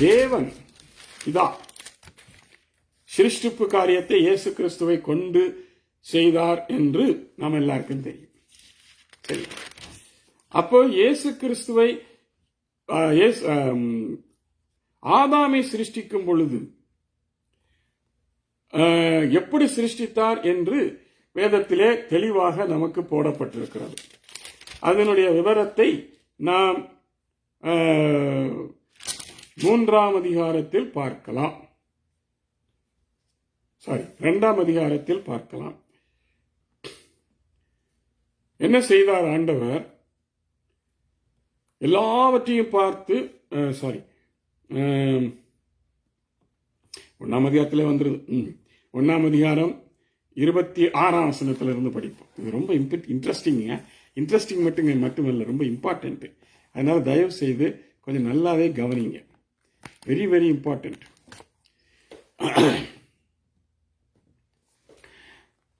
தேவன் இதா சிருஷ்டிப்பு காரியத்தை இயேசு கிறிஸ்துவை கொண்டு செய்தார் என்று நாம் எல்லாருக்கும் தெரியும். சரி, அப்போ இயேசு கிறிஸ்துவை ஆதாமை சிருஷ்டிக்கும் பொழுது எப்படி சிருஷ்டித்தார் என்று வேதத்திலே தெளிவாக நமக்கு போடப்பட்டிருக்கிறது. அதனுடைய விவரத்தை நாம் 3ஆம் அதிகாரத்தில் பார்க்கலாம். 2ஆம் அதிகாரத்தில் பார்க்கலாம். என்ன செய்தார் ஆண்டவர்? எல்லாவற்றையும் பார்த்து 1ஆம் அதிகாரத்திலே வந்துருது. 1ஆம் அதிகாரம் 26ஆம் வசனத்திலிருந்து படிப்போம். இது ரொம்ப இன்ட்ரெஸ்டிங்க. இன்ட்ரெஸ்டிங் மட்டுமல்ல, ரொம்ப இம்பார்ட்டன்ட். அதனால தயவு செய்து கொஞ்சம் நல்லாவே கவனிங்க. Very very important.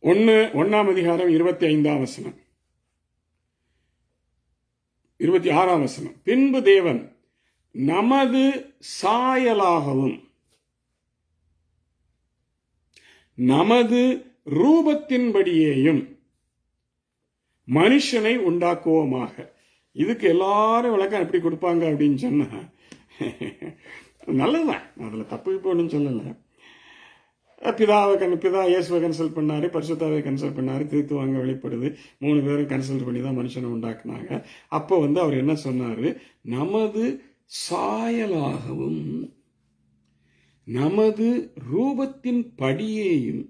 1ஆம் அதிகாரம் 25ஆம் வசனம், 26ஆம் வசனம். பின்பு தேவன் நமது சாயலாகவும் நமது ரூபத்தின்படியேயும் மனுஷனை உண்டாக்குவோமாக. இதுக்கு எல்லாரும் விளக்கம் எப்படி கொடுப்பாங்க அப்படின்னு சொன்னா நல்லதுதான், அதுல தப்பு போன்னு சொல்லல. பிதா இயேசுவை கன்சல்ட் பண்ணாரு, பரிசுத்தாவை கன்சல்ட் பண்ணாரு, திருத்துவாங்க வெளிப்படுது. 3 பேரும் கன்சல்ட் பண்ணி தான் மனுஷனை உண்டாக்குனாங்க. அப்போ அவர் என்ன சொன்னாரு? நமது சாயலாகவும் நமது ரூபத்தின் படியேயும்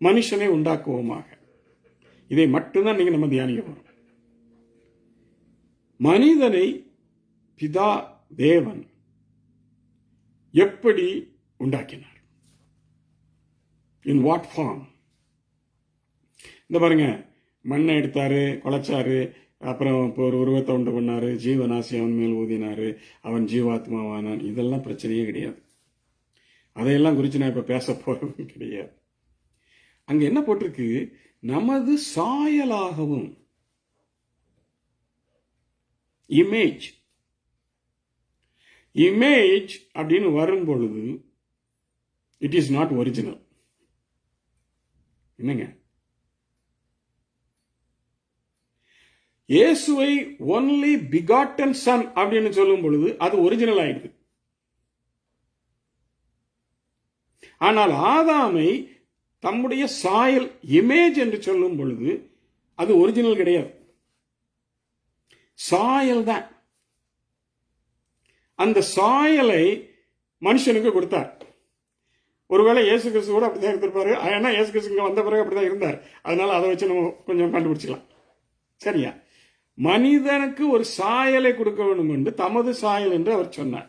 மனுஷனை உண்டாக்குவோமாக. இதை மட்டும்தான் நீங்க நம்ம தியானிக்க போறோம். மனிதனை பிதா தேவன் எப்படி உண்டாக்கினார்? In what form? இந்த பாருங்க, மண்ணை எடுத்தாரு, குலைச்சாரு, அப்புறம் இப்போ ஒரு உருவத்தை உண்டு பண்ணாரு, ஜீவனாசி அவன் மேல் ஊதினாரு, அவன் ஜீவாத்மாவானான். இதெல்லாம் பிரச்சனையே கிடையாது. அதையெல்லாம் குறித்து நான் இப்ப பேச போறது கிடையாது. அங்க என்ன போட்டிருக்கு? நமது சாயலாகவும். இமேஜ் இமேஜ் அப்படின்னு வரும் பொழுது இட் இஸ் நாட் ஒரிஜினல். என்னங்க, இயேசுவை ஒன்லி பிகாட்டன் சன் அப்படின்னு சொல்லும் பொழுது அது ஒரிஜினல் ஆயிடுது. ஆனால் ஆதாமை தம்முடைய சாயல், இமேஜ் என்று சொல்லும் பொழுது அது ஒரிஜினல் கிடையாது, சாயல் தான். அந்த சாயலை மனுஷனுக்கு கொடுத்தார். ஒருவேளை இயேசு கிறிஸ்து கூட அப்படிதான் இருந்திருப்பாரு. ஏன்னா இயேசு கிறிஸ்து இங்க வந்த பிறகு அப்படிதான் இருந்தார். அதனால அதை வச்சு நம்ம கொஞ்சம் கண்டுபிடிச்சிக்கலாம். சரியா? மனிதனுக்கு ஒரு சாயலை கொடுக்க வேண்டும் என்று, தமது சாயல் என்று அவர் சொன்னார்.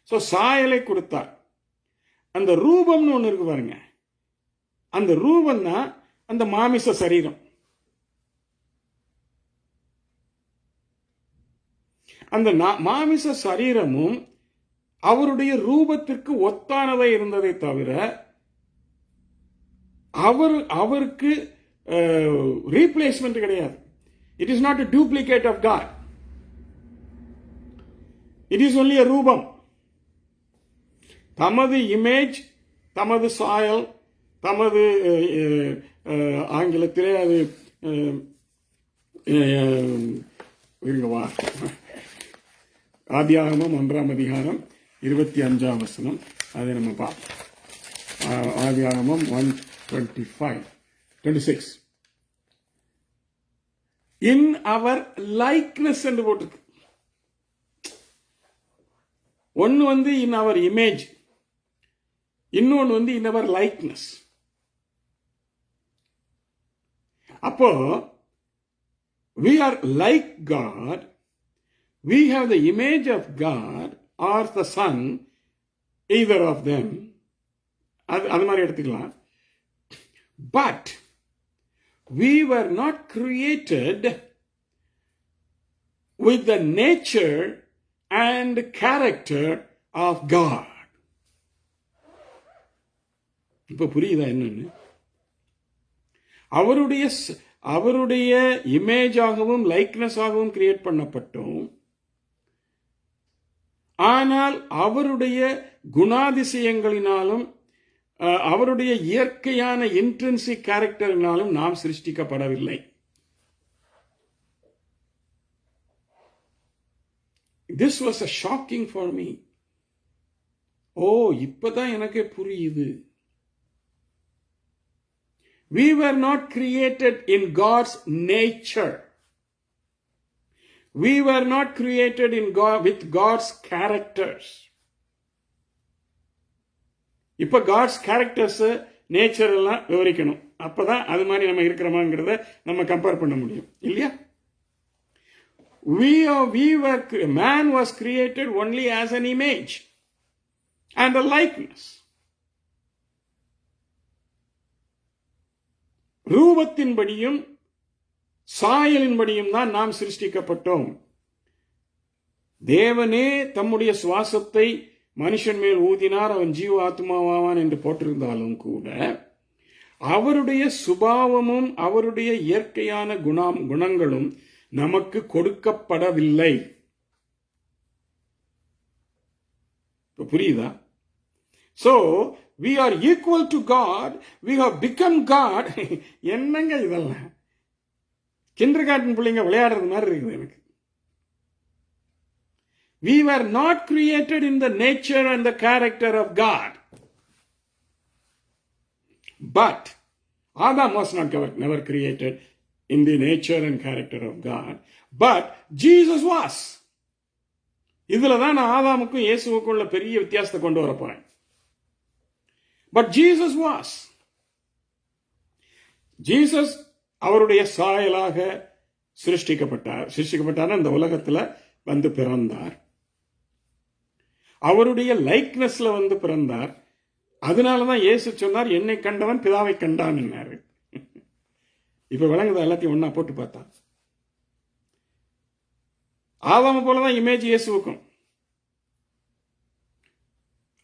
ஸோ சாயலை கொடுத்தார். அந்த ரூபம்னு ஒன்று இருக்கு பாருங்க, அந்த ரூபம் தான் அந்த மாமிச சரீரம். அந்த மாமிச சரீரமும் அவருடைய ரூபத்திற்கு ஒத்தானதை இருந்ததை தவிர அவருக்கு ரீப்ளேஸ்மெண்ட் கிடையாது. It is not a duplicate of God. It is only a ரூபம். தமது இமேஜ், தமது சாயல், தமது ஆங்கிலத்திலே அது இருங்கவா, ஆதியாகமம் 1ஆம் அதிகாரம் 25ஆம் வசனம், அதை நம்ம பார்ப்போம். ஆதியாகமம் 1:26 இன் அவர் லைக்னஸ் என்று போட்டிருக்கு. ஒன்னு வந்து இன் அவர் இமேஜ், இன்னொன்னு வந்து இன் அவர் லைக்னஸ். அப்போ we are like God, we have the image of God or the Son, either of them. அது மாதிரி எடுத்துக்கலாம். But we were not created with the nature and character of God. இப்ப புரியுதா என்னன்னு? அவருடைய இமேஜாகவும் லைக்னஸ் ஆகவும் கிரியேட் பண்ணப்பட்டோம். ஆனால் அவருடைய குணாதிசயங்களினாலும் அவருடைய இயற்கையான இன்ட்ரின்சிக் கேரக்டரினாலும் நாம் சிருஷ்டிக்கப்படவில்லை. This was a shocking for me. இப்பதான் எனக்கு புரியுது. We were not created in God's nature. We were not created in God with God's characters. இப்ப God's characters, நேச்சர் எல்லாம் விவரிக்கணும். அப்பதான் அது மாதிரி நம்ம இருக்கிறோமாங்கிறத நம்ம கம்பேர் பண்ண முடியும், இல்லையா? Man was created only as an image and a likeness. ரூபத்தின்படியும் சாயலின்படியும் தான் நாம் சிருஷ்டிக்கப்பட்டோம். தேவனே தம்முடைய சுவாசத்தை மனுஷன் மேல் ஊதினார், அவன் ஜீவ ஆத்மாவான் என்று போட்டிருந்தாலும் கூட அவருடைய சுபாவமும் அவருடைய இயற்கையான குணங்களும் நமக்கு கொடுக்கப்படவில்லை. புரியுதா? So we are equal to God, we have become God. என்னங்க இதெல்லாம்? கிண்டர் கார்டன் பிள்ளைங்க விளையாடுறது மாதிரி இருக்குது எனக்கு. We were not created in the nature and the character of God. But Adam was never created in the nature and character of God. But Jesus was. இதுல தான் நான் ஆதாமுக்கும் இயேசுவுக்கும் உள்ள பெரிய வித்தியாசத்தை கொண்டு வர போறேன். But Jesus was. Jesus அவருடைய சாயலாக சிருஷ்டிக்கப்பட்டார். இந்த உலகத்துல வந்து பிறந்தார். அவருடைய லைக்னஸ்ல வந்து பிறந்தார். அதனாலதான் இயேசு சொன்னார், என்னை கண்டவன் பிதாவை கண்டான். இப்ப விளங்குதா? எல்லாத்தையும் ஒன்னா போட்டு பார்த்தா ஆதாம போலதான் இமேஜ் இயேசுவுக்கும்,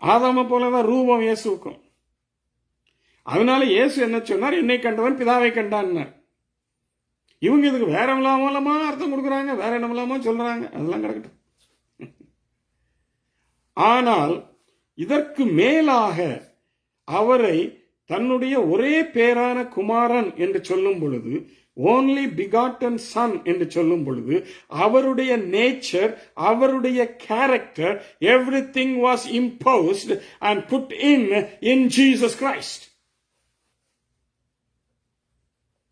ஆதாம போலதான் ரூபம் இயேசுவுக்கும். அதனால இயேசு என்ன சொன்னார்? என்னை கண்டவன் பிதாவை கண்டான். இவங்க இதுக்கு வேற மூலமா அர்த்தம் கொடுக்குறாங்க, வேற என்ன மூலமா சொல்றாங்க, அதெல்லாம் கிடக்கட்டும். ஆனால் இதற்கு மேலாக அவரை தன்னுடைய ஒரே பேரான குமாரன் என்று சொல்லும் பொழுது, only begotten son என்று சொல்லும் பொழுது, அவருடைய நேச்சர், அவருடைய character, everything was imposed and put in Jesus Christ.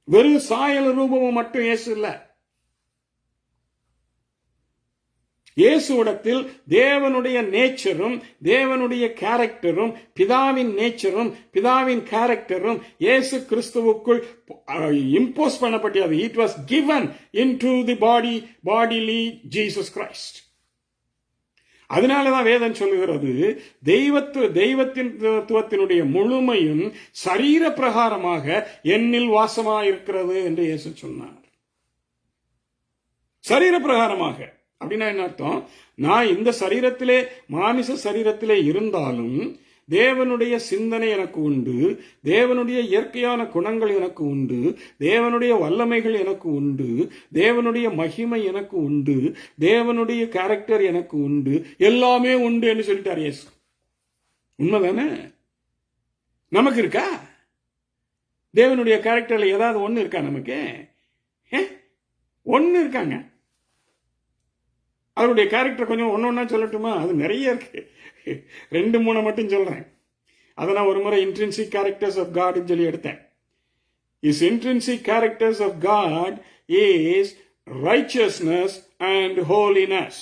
வெறும் சாயல் ரூபமும் மட்டும் இயேசு இல்ல. இயேசுவிடத்தில் தேவனுடைய நேச்சரும் தேவனுடைய கேரக்டரும் பிதாவின் நேச்சரும் பிதாவின் கேரக்டரும் இயேசு கிறிஸ்துவுக்குள் இம்போஸ் பண்ணப்பட்டது. It was given into the bodily Jesus Christ. அதனாலதான் வேதம் சொல்லுகிறது, தெய்வத்தின் தத்துவத்தினுடைய முழுமையும் சரீர பிரகாரமாக என்னில் வாசமாயிருக்கிறது என்று இயேசு சொன்னார். சரீர பிரகாரமாக அப்படின்னா என்ன அர்த்தம்? நான் இந்த சரீரத்திலே, மாமிச சரீரத்திலே இருந்தாலும் தேவனுடைய சிந்தனை எனக்கு உண்டு, தேவனுடைய இயற்கையான குணங்கள் எனக்கு உண்டு, தேவனுடைய வல்லமைகள் எனக்கு உண்டு, தேவனுடைய மகிமை எனக்கு உண்டு, தேவனுடைய கேரக்டர் எனக்கு உண்டு, எல்லாமே உண்டு என்று சொல்லிட்டார் இயேசு. உண்மைதானே? நமக்கு இருக்கா? தேவனுடைய கேரக்டர்ல ஏதாவது ஒண்ணு இருக்கா? நமக்கு ஒண்ணு இருக்காங்க. அவருடைய கேரக்டர் கொஞ்சம் ஒன்னொன்னா சொல்லட்டுமா? அது நிறைய இருக்கு. 2-3 மட்டும் சொல்றேன். அதை நான் ஒரு முறை இன்ட்ரின்சிக் கேரக்டர்ஸ் ஆஃப் காட் சொல்லி எடுத்தேன். Is intrinsic characters of God is righteousness and holiness.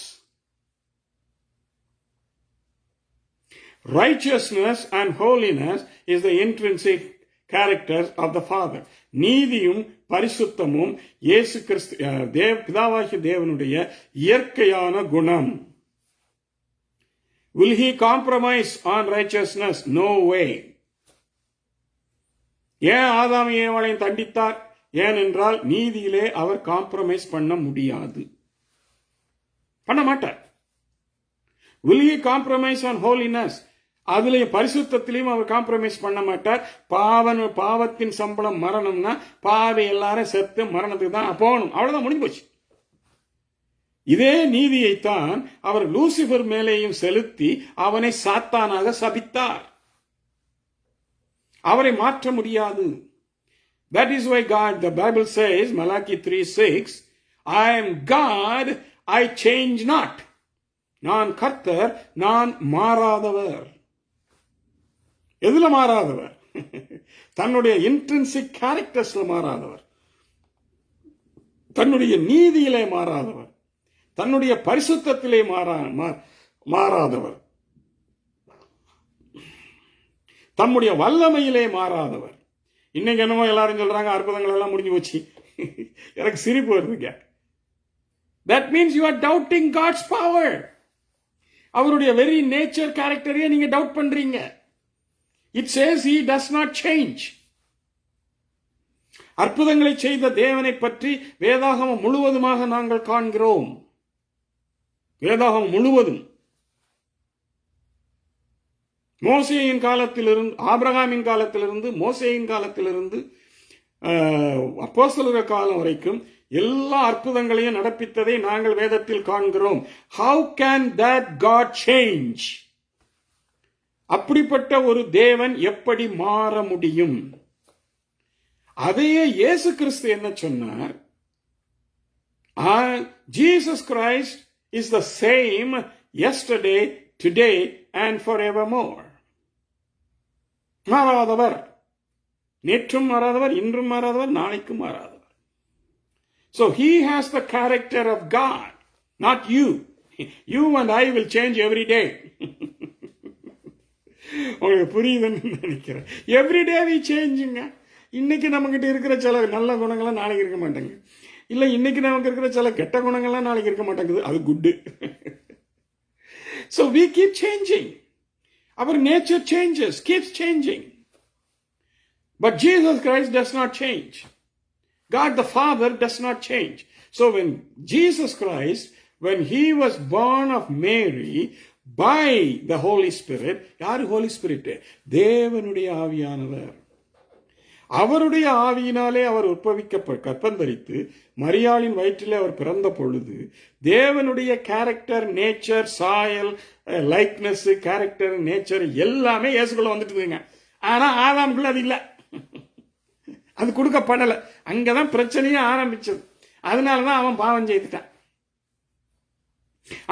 Righteousness and holiness is the intrinsic characters of the Father. நீதியும் பரிசுத்தமும் இயேசு கிறிஸ்து பிதாவாகிய தேவனுடைய இயற்கையான குணம். Will he compromise on righteousness? No way. ஏன் ஆதாம் ஏவாளையும் தண்டித்தார்? ஏனென்றால் நீதியிலே அவர் காம்ப்ரமைஸ் பண்ண முடியாது, பண்ண மாட்டார். Will he compromise on holiness? அதுல பரிசுத்தத்திலையும் அவர் காம்ப்ரமைஸ் பண்ண மாட்டார். பாவத்தின் சம்பளம் மரணம்னா பாவி எல்லாரும் செத்து மரணத்துக்கு தான் போகணும், அவ்வளவுதான், முடிஞ்சு போச்சு. இதே நீதியைத்தான் அவர் லூசிபர் மேலேயும் செலுத்தி அவனை சாத்தானாக சபித்தார். அவரை மாற்ற முடியாது. That is why God, the Bible says, Malachi 3:6, I am God, I change not. நான் கர்த்தர், நான் மாறாதவர். எதுல மாறாதவர்? தன்னுடைய இன்ட்ரின்சிக் கேரக்டர்ஸ்ல மாறாதவர், தன்னுடைய நீதியிலே மாறாதவர், தன்னுடைய பரிசுத்தத்திலே மாறாதவர், தம்முடைய வல்லமையிலே மாறாதவர். இன்னைக்கு என்னமோ எல்லாரும் சொல்றாங்க அற்புதங்கள் எல்லாம் முடிஞ்சு போச்சு. எனக்கு சிரிப்பு வருதுங்க. That means you are doubting God's power. அவருடைய வெரி நேச்சர் கேரக்டரையே நீங்க டவுட் பண்றீங்க. It says he does not change. அற்புதங்களை செய்த தேவனை பற்றி வேதாகமம் முழுவதுமாக நாங்கள் காண்கிறோம். வேதாகமம் முழுவதும். மோசேயின் காலத்திலிருந்து, ஆபிரகாமின் காலத்திலிருந்து, மோசேயின் காலத்திலிருந்து அப்போஸ்தலர்கள் காலம் வரைக்கும் எல்லா அற்புதங்களையும் நடப்பித்ததை நாங்கள் வேதத்தில் காண்கிறோம். How can that God change? அப்படிப்பட்ட ஒரு தேவன் எப்படி மாற முடியும்? அதையே இயேசு கிறிஸ்து என்ன சொன்னார்? Jesus Christ is the same yesterday, today and forevermore. மாறாதவர், நேற்றும் மாறாதவர், இன்றும் மாறாதவர், நாளைக்கும் மாறாதவர். So he has the character of God, not you. You and I will change every day. உங்களுக்கு புரியுதுன்னு நினைக்கிறேன். எவ்ரிடே வி சேஞ்சுங்க. இன்னைக்கு நம்மகிட்ட இருக்கிற சில நல்ல குணங்கள்லாம் நாளைக்கு இருக்க மாட்டேங்க. இல்லை, இன்னைக்கு நமக்கு இருக்கிற சில கெட்ட குணங்கள்லாம் நாளைக்கு இருக்க மாட்டேங்குது. அது good. So we keep changing. Our nature changes, keeps changing. But Jesus Christ does not change. God the Father does not change. So when Jesus Christ, when he was born of Mary by the Holy Spirit, யாரு Holy Spirit? தேவனுடைய ஆவியானவர். அவருடைய ஆவியினாலே அவர் கற்பந்தரித்து மரியாளின் வயிற்றிலே அவர் பிறந்த பொழுது தேவனுடைய கேரக்டர், நேச்சர், சாயல், லைக்னஸ், கேரக்டர், நேச்சர் எல்லாமே இயேசுக்குள்ள வந்துட்டுதுங்க. ஆனா ஆதாமுக்குள்ள அது இல்லை, அது கொடுக்கப்படலை. அங்கதான் பிரச்சனையே ஆரம்பிச்சது. அதனாலதான் அவன் பாவம் செய்துட்டான்.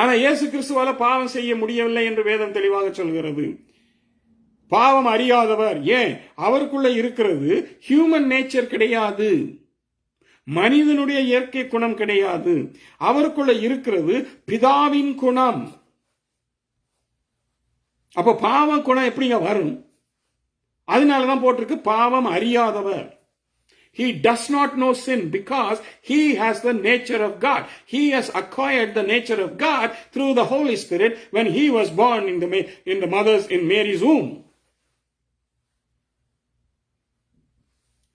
ஆனா இயேசு கிறிஸ்துவால பாவம் செய்ய முடியவில்லை என்று வேதம் தெளிவாக சொல்கிறது. பாவம் அறியாதவர். ஏன்? அவருக்குள்ள இருக்கிறது ஹியூமன் நேச்சர் கிடையாது, மனிதனுடைய இயற்கை குணம் கிடையாது. அவருக்குள்ள இருக்கிறது பிதாவின் குணம். அப்ப பாவம் குணம் எப்படிங்க வரும்? அதனாலதான் போட்டிருக்கு பாவம் அறியாதவர். He does not know sin because he has the nature of God. He has acquired the nature of God through the Holy Spirit when he was born in Mary's womb.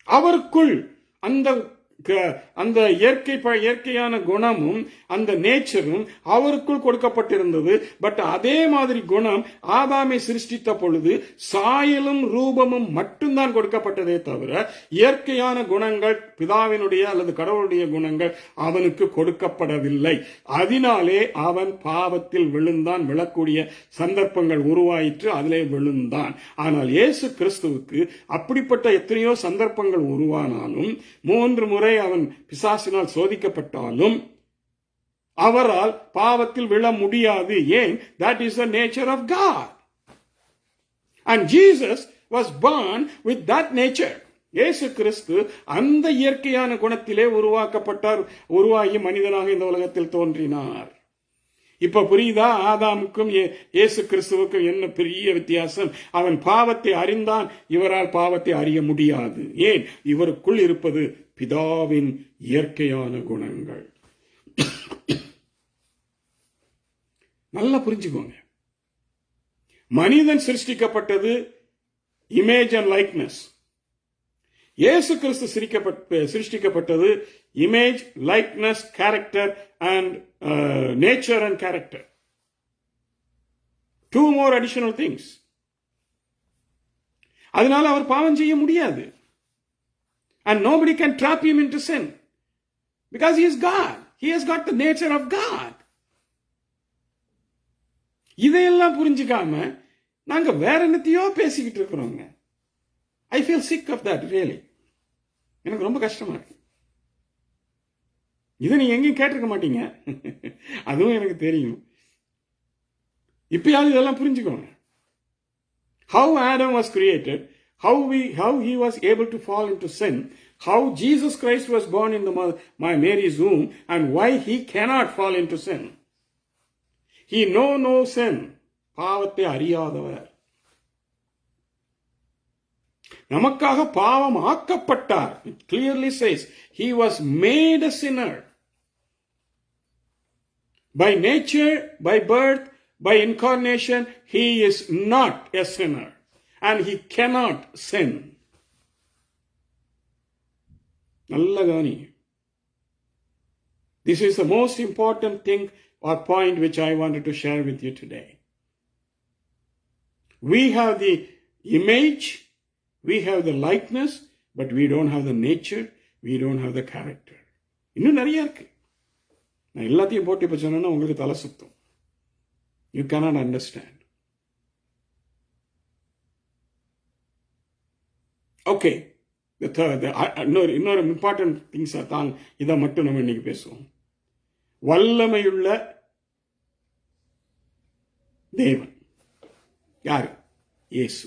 அவருக்குள் அந்த இயற்கையான குணமும் அந்த நேச்சரும் அவருக்குள் கொடுக்கப்பட்டிருந்தது. பட் அதே மாதிரி குணம் ஆதாமை சிருஷ்டித்த பொழுது சாயலும் ரூபமும் மட்டும்தான் கொடுக்கப்பட்டதே தவிர இயற்கையான குணங்கள், பிதாவினுடைய அல்லது கடவுளுடைய குணங்கள் அவனுக்கு கொடுக்கப்படவில்லை. அதனாலே அவன் பாவத்தில் விழுந்தான். விழக்கூடிய சந்தர்ப்பங்கள் உருவாயிற்று, அதிலே விழுந்தான். ஆனால் இயேசு கிறிஸ்துவுக்கு அப்படிப்பட்ட எத்தனையோ சந்தர்ப்பங்கள் உருவானாலும், 3 முறை அவன் பிசாசினால் சோதிக்கப்பட்டாலும் அவரால் பாவத்தில் விழ முடியாது. ஏன்? That is the nature of God. And Jesus was born with that nature. இயேசு கிறிஸ்து அந்த இயற்கையான குணத்திலே உருவாக்கப்பட்டார். உருவாகி மனிதனாக இந்த உலகத்தில் தோன்றினார். இப்ப புரியுதா ஆதாமுக்கும் இயேசு கிறிஸ்துவுக்கும் என்ன பெரிய வித்தியாசம்? அவன் பாவத்தை அறிந்தான், இவரால் பாவத்தை அறிய முடியாது. ஏன்? இவருக்குள் இருப்பது பிதாவின் இயற்கையான குணங்கள். நல்லா புரிஞ்சுக்கோங்க. மனிதன் சிருஷ்டிக்கப்பட்டது இமேஜ் அண்ட் லைக்னஸ். இயேசு கிறிஸ்து சிருஷ்டிக்கப்பட்டது image, likeness, character and nature and character. 2 more additional things. அதனால அவர் பாவம் செய்ய முடியாது. And nobody can trap him into sin because he is God. He has got the nature of God. இதையெல்லாம் புரிஞ்சுக்காம நாங்க வேற என்னத்தையோ பேசிக்கிட்டு இருக்கிறோங்க. I feel sick of that, really. எனக்கு ரொம்ப கஷ்டமா இருக்கு. இதை நீங்க எங்கேயும் கேட்டிருக்க மாட்டீங்க, அதுவும் எனக்கு தெரியும். இப்பயாவது இதெல்லாம் புரிஞ்சுக்கோங்க. How Adam was created, how he was able to fall into sin, how Jesus Christ was born in my Mary's womb, and why he cannot fall into sin. He know no sin. பாவத்தை அறியாதவர். நமக்காக பாவம் ஆக்கப்பட்டார். It clearly says he was made a sinner. By nature, by birth, by incarnation, he is not a sinner. And he cannot sin. நல்ல கவனி. This is the most important thing or point which I wanted to share with you today. We have the image, we have the likeness, but we don't have the nature, we don't have the character. இன்னும் நிறைய இருக்கு. நான் எல்லாத்தையும் போட்டு இப்ப சொன்னா உங்களுக்கு தலை சுத்தும். You cannot understand. Okay, இன்னொரு இம்பார்ட்டன்ட் திங்ஸ் தான். இதை மட்டும் நம்ம இன்னைக்கு பேசுவோம். வல்லமையுள்ள தேவன் யாரு? இயேசு.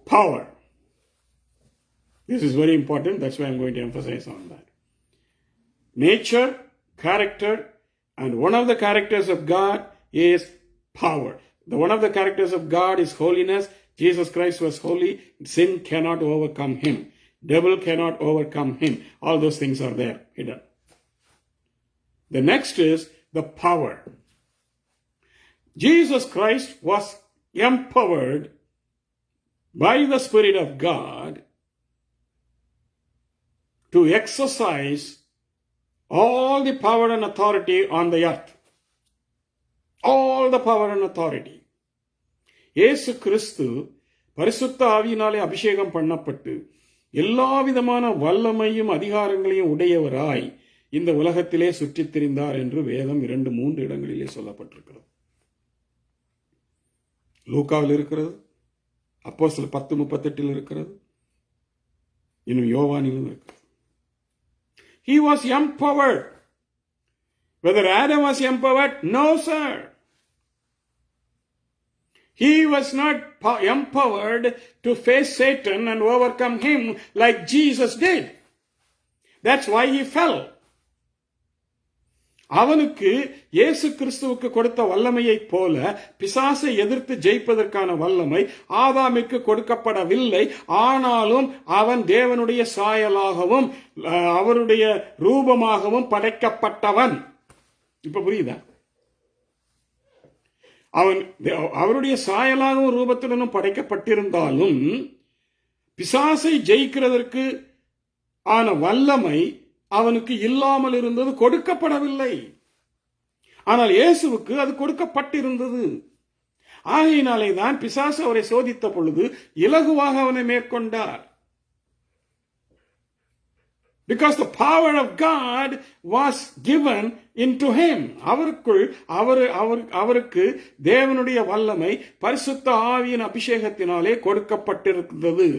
Power. This is very important. That's why I'm going to emphasize on that. Nature, character, and one of the characters of God is power. One of the characters of God is holiness. Jesus Christ was holy. Sin cannot overcome him. Devil cannot overcome him. All those things are there hidden. The next is the power. Jesus Christ was empowered by the Spirit of God to exercise all the power and authority on the earth. All the power and authority. இயேசு கிறிஸ்து பரிசுத்த ஆவியினாலே அபிஷேகம் பண்ணப்பட்டு எல்லா விதமான வல்லமையும் அதிகாரங்களையும் உடையவராய் இந்த உலகத்திலே சுற்றித் திரிந்தார் என்று வேதம் 2-3 இடங்களிலே சொல்லப்பட்டிருக்கிறது. லூக்காவில் இருக்கிறது, அப்போஸ்தலர் 10:38 இருக்கிறது, இன்னும் யோவானிலும் இருக்கிறது. He was empowered. Whether Adam was empowered? No, sir. He was not empowered to face Satan and overcome him like Jesus did. That's why he fell. அவனுக்கு இயேசு கிறிஸ்துவுக்கு கொடுத்த வல்லமையை போல பிசாசை எதிர்த்து ஜெயிப்பதற்கான வல்லமை ஆதாமிற்கு கொடுக்கப்படவில்லை. ஆனாலும் அவன் தேவனுடைய சாயலாகவும் அவருடைய ரூபமாகவும் படைக்கப்பட்டவன். இப்ப புரியுதா? அவன் அவருடைய சாயலாகவும் ரூபத்துடனும் படைக்கப்பட்டிருந்தாலும் பிசாசை ஜெயிக்கிறதற்கு ஆன வல்லமை அவனுக்கு இல்லாமல் இருந்தது, கொடுக்கப்படவில்லை. ஆனால் இயேசுவுக்கு அது கொடுக்கப்பட்டிருந்தது. ஆகையினாலே தான் பிசாசு அவரை சோதித்த பொழுது இலகுவாக அவனை மேற்கொண்டார். Because the power of God was given into him. அவருக்கு தேவனுடைய வல்லமை பரிசுத்த ஆவியின் அபிஷேகத்தினாலே கொடுக்கப்பட்டிருக்கிறது.